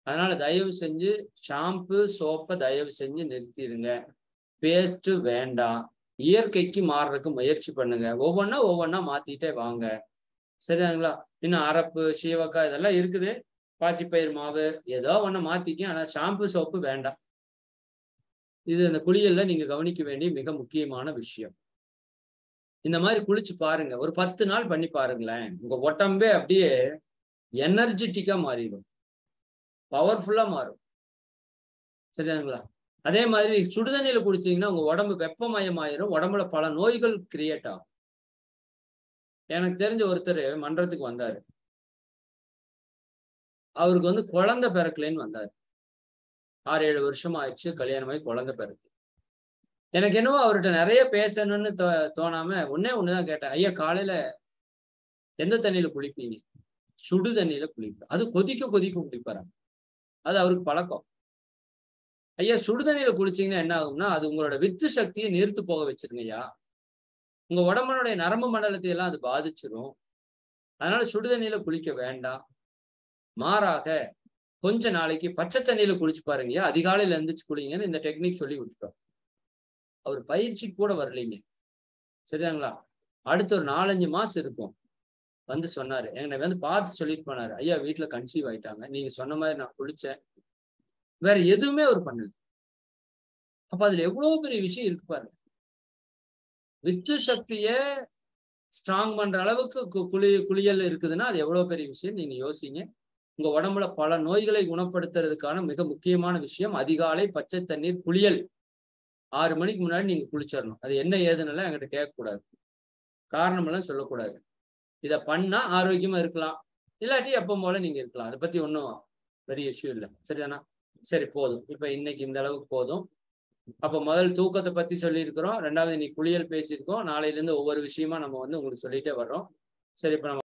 அதனால தயவு செஞ்சு ஷாம்பு, சோப்பை தயவு செஞ்சு நிறுத்திடுங்க. பேஸ்ட் வேண்டாம். இயற்கைக்கு மாறுறதுக்கு முயற்சி பண்ணுங்க. ஒவ்வொன்னா மாத்திட்டே வாங்க. சரிதானுங்களா? இன்னும் அரப்பு, சீவக்காய் இதெல்லாம் இருக்குது. பாசிப்பயிர் மாவு ஏதோ ஒண்ணு மாத்திக்க. ஆனா ஷாம்பு, சோப்பு வேண்டாம். இது இந்த குளியல்ல நீங்க கவனிக்க வேண்டிய மிக முக்கியமான விஷயம். இந்த மாதிரி குளிச்சு பாருங்க. ஒரு 10 நாள் பண்ணி பாருங்களேன். உங்க உடம்பே அப்படியே எனர்ஜெட்டிக்கா மாறிடும். பவர்ஃபுல்லா மாறும். சரிதானுங்களா? அதே மாதிரி சுடுதண்ணியில குடிச்சீங்கன்னா உங்க உடம்பு வெப்பமயமாயிரும். உடம்புல பல நோய்கள் கிரியேட் ஆகும். எனக்கு தெரிஞ்ச ஒருத்தர் மன்றத்துக்கு வந்தாரு. அவருக்கு குழந்தை பிறக்கலைன்னு வந்தாரு. 6, 7 வருஷம் ஆயிடுச்சு. கல்யாணமாயி குழந்தை பிறகு. எனக்கு என்னவோ அவர்கிட்ட நிறைய பேசணும்னு தோணாம ஒண்ணுதான் கேட்டேன். ஐயா, காலையில எந்த தண்ணியில குளிப்பீங்க? சுடு தண்ணியில குளிப்பேன். அது கொதிக்க குளிப்பாராம். அது அவருக்கு பழக்கம். ஐயா, சுடு தண்ணியில குளிச்சீங்கன்னா என்ன ஆகும்னா அது உங்களோட வித்து சக்தியை நீர்த்து போக வச்சிருங்க ஐயா. உங்க உடம்புடைய நரம்பு மண்டலத்தை எல்லாம் அது பாதிச்சிரும். அதனால சுடு தண்ணியில குளிக்க வேண்டாம். மாறாக கொஞ்ச நாளைக்கு பச்சை தண்ணியில குளிச்சு பாருங்க. அதிகாலையில எழுந்திரிச்சு குளிங்கன்னு இந்த டெக்னிக் சொல்லி விட்டுட்டோம். அவர் பயிற்சி கூட வரலைங்க. சரிதாங்களா? அடுத்த ஒரு 4, 5 மாசம் இருக்கும். சொன்னாரு. என்னை பார்த்து சொல்லிட்டு போனாரு. ஐயா, வீட்டுல கன்சீவ் ஆயிட்டாங்க. நீங்க சொன்ன மாதிரி நான் குளிச்சேன். வேற எதுவுமே அவர் பண்ணல. அப்ப அதுல எவ்வளவு பெரிய விஷயம் இருக்கு பாருங்க. வித்து சக்திய ஸ்ட்ராங் பண்ற அளவுக்கு குளியல் இருக்குதுன்னா அது எவ்வளவு பெரிய விஷயம் நீங்க யோசிங்க. உங்க உடம்புல பல நோய்களை குணப்படுத்துறதுக்கான மிக முக்கியமான விஷயம் அதிகாலை பச்சை தண்ணீர் குளியல். 6 மணிக்கு முன்னாடி நீங்க குளிச்சிடணும். அது என்ன ஏதுன்னெல்லாம் என்கிட்ட கேட்கக்கூடாது. காரணம் எல்லாம் சொல்லக்கூடாது. இதை பண்ணா ஆரோக்கியமா இருக்கலாம். இல்லாட்டி எப்பவும் போல நீங்க இருக்கலாம். அதை பத்தி ஒன்றும் பெரிய இஷ்யூ இல்லை. சரிதானா? சரி, போதும். இப்ப இன்னைக்கு இந்த அளவுக்கு போதும். அப்ப முதல் தூக்கத்தை பத்தி சொல்லியிருக்கிறோம். 2வது இன்னைக்கு குளியல் பேசியிருக்கோம். நாளையில இருந்து ஒவ்வொரு விஷயமா நம்ம உங்களுக்கு சொல்லிட்டே வர்றோம். சரி, இப்ப நம்ம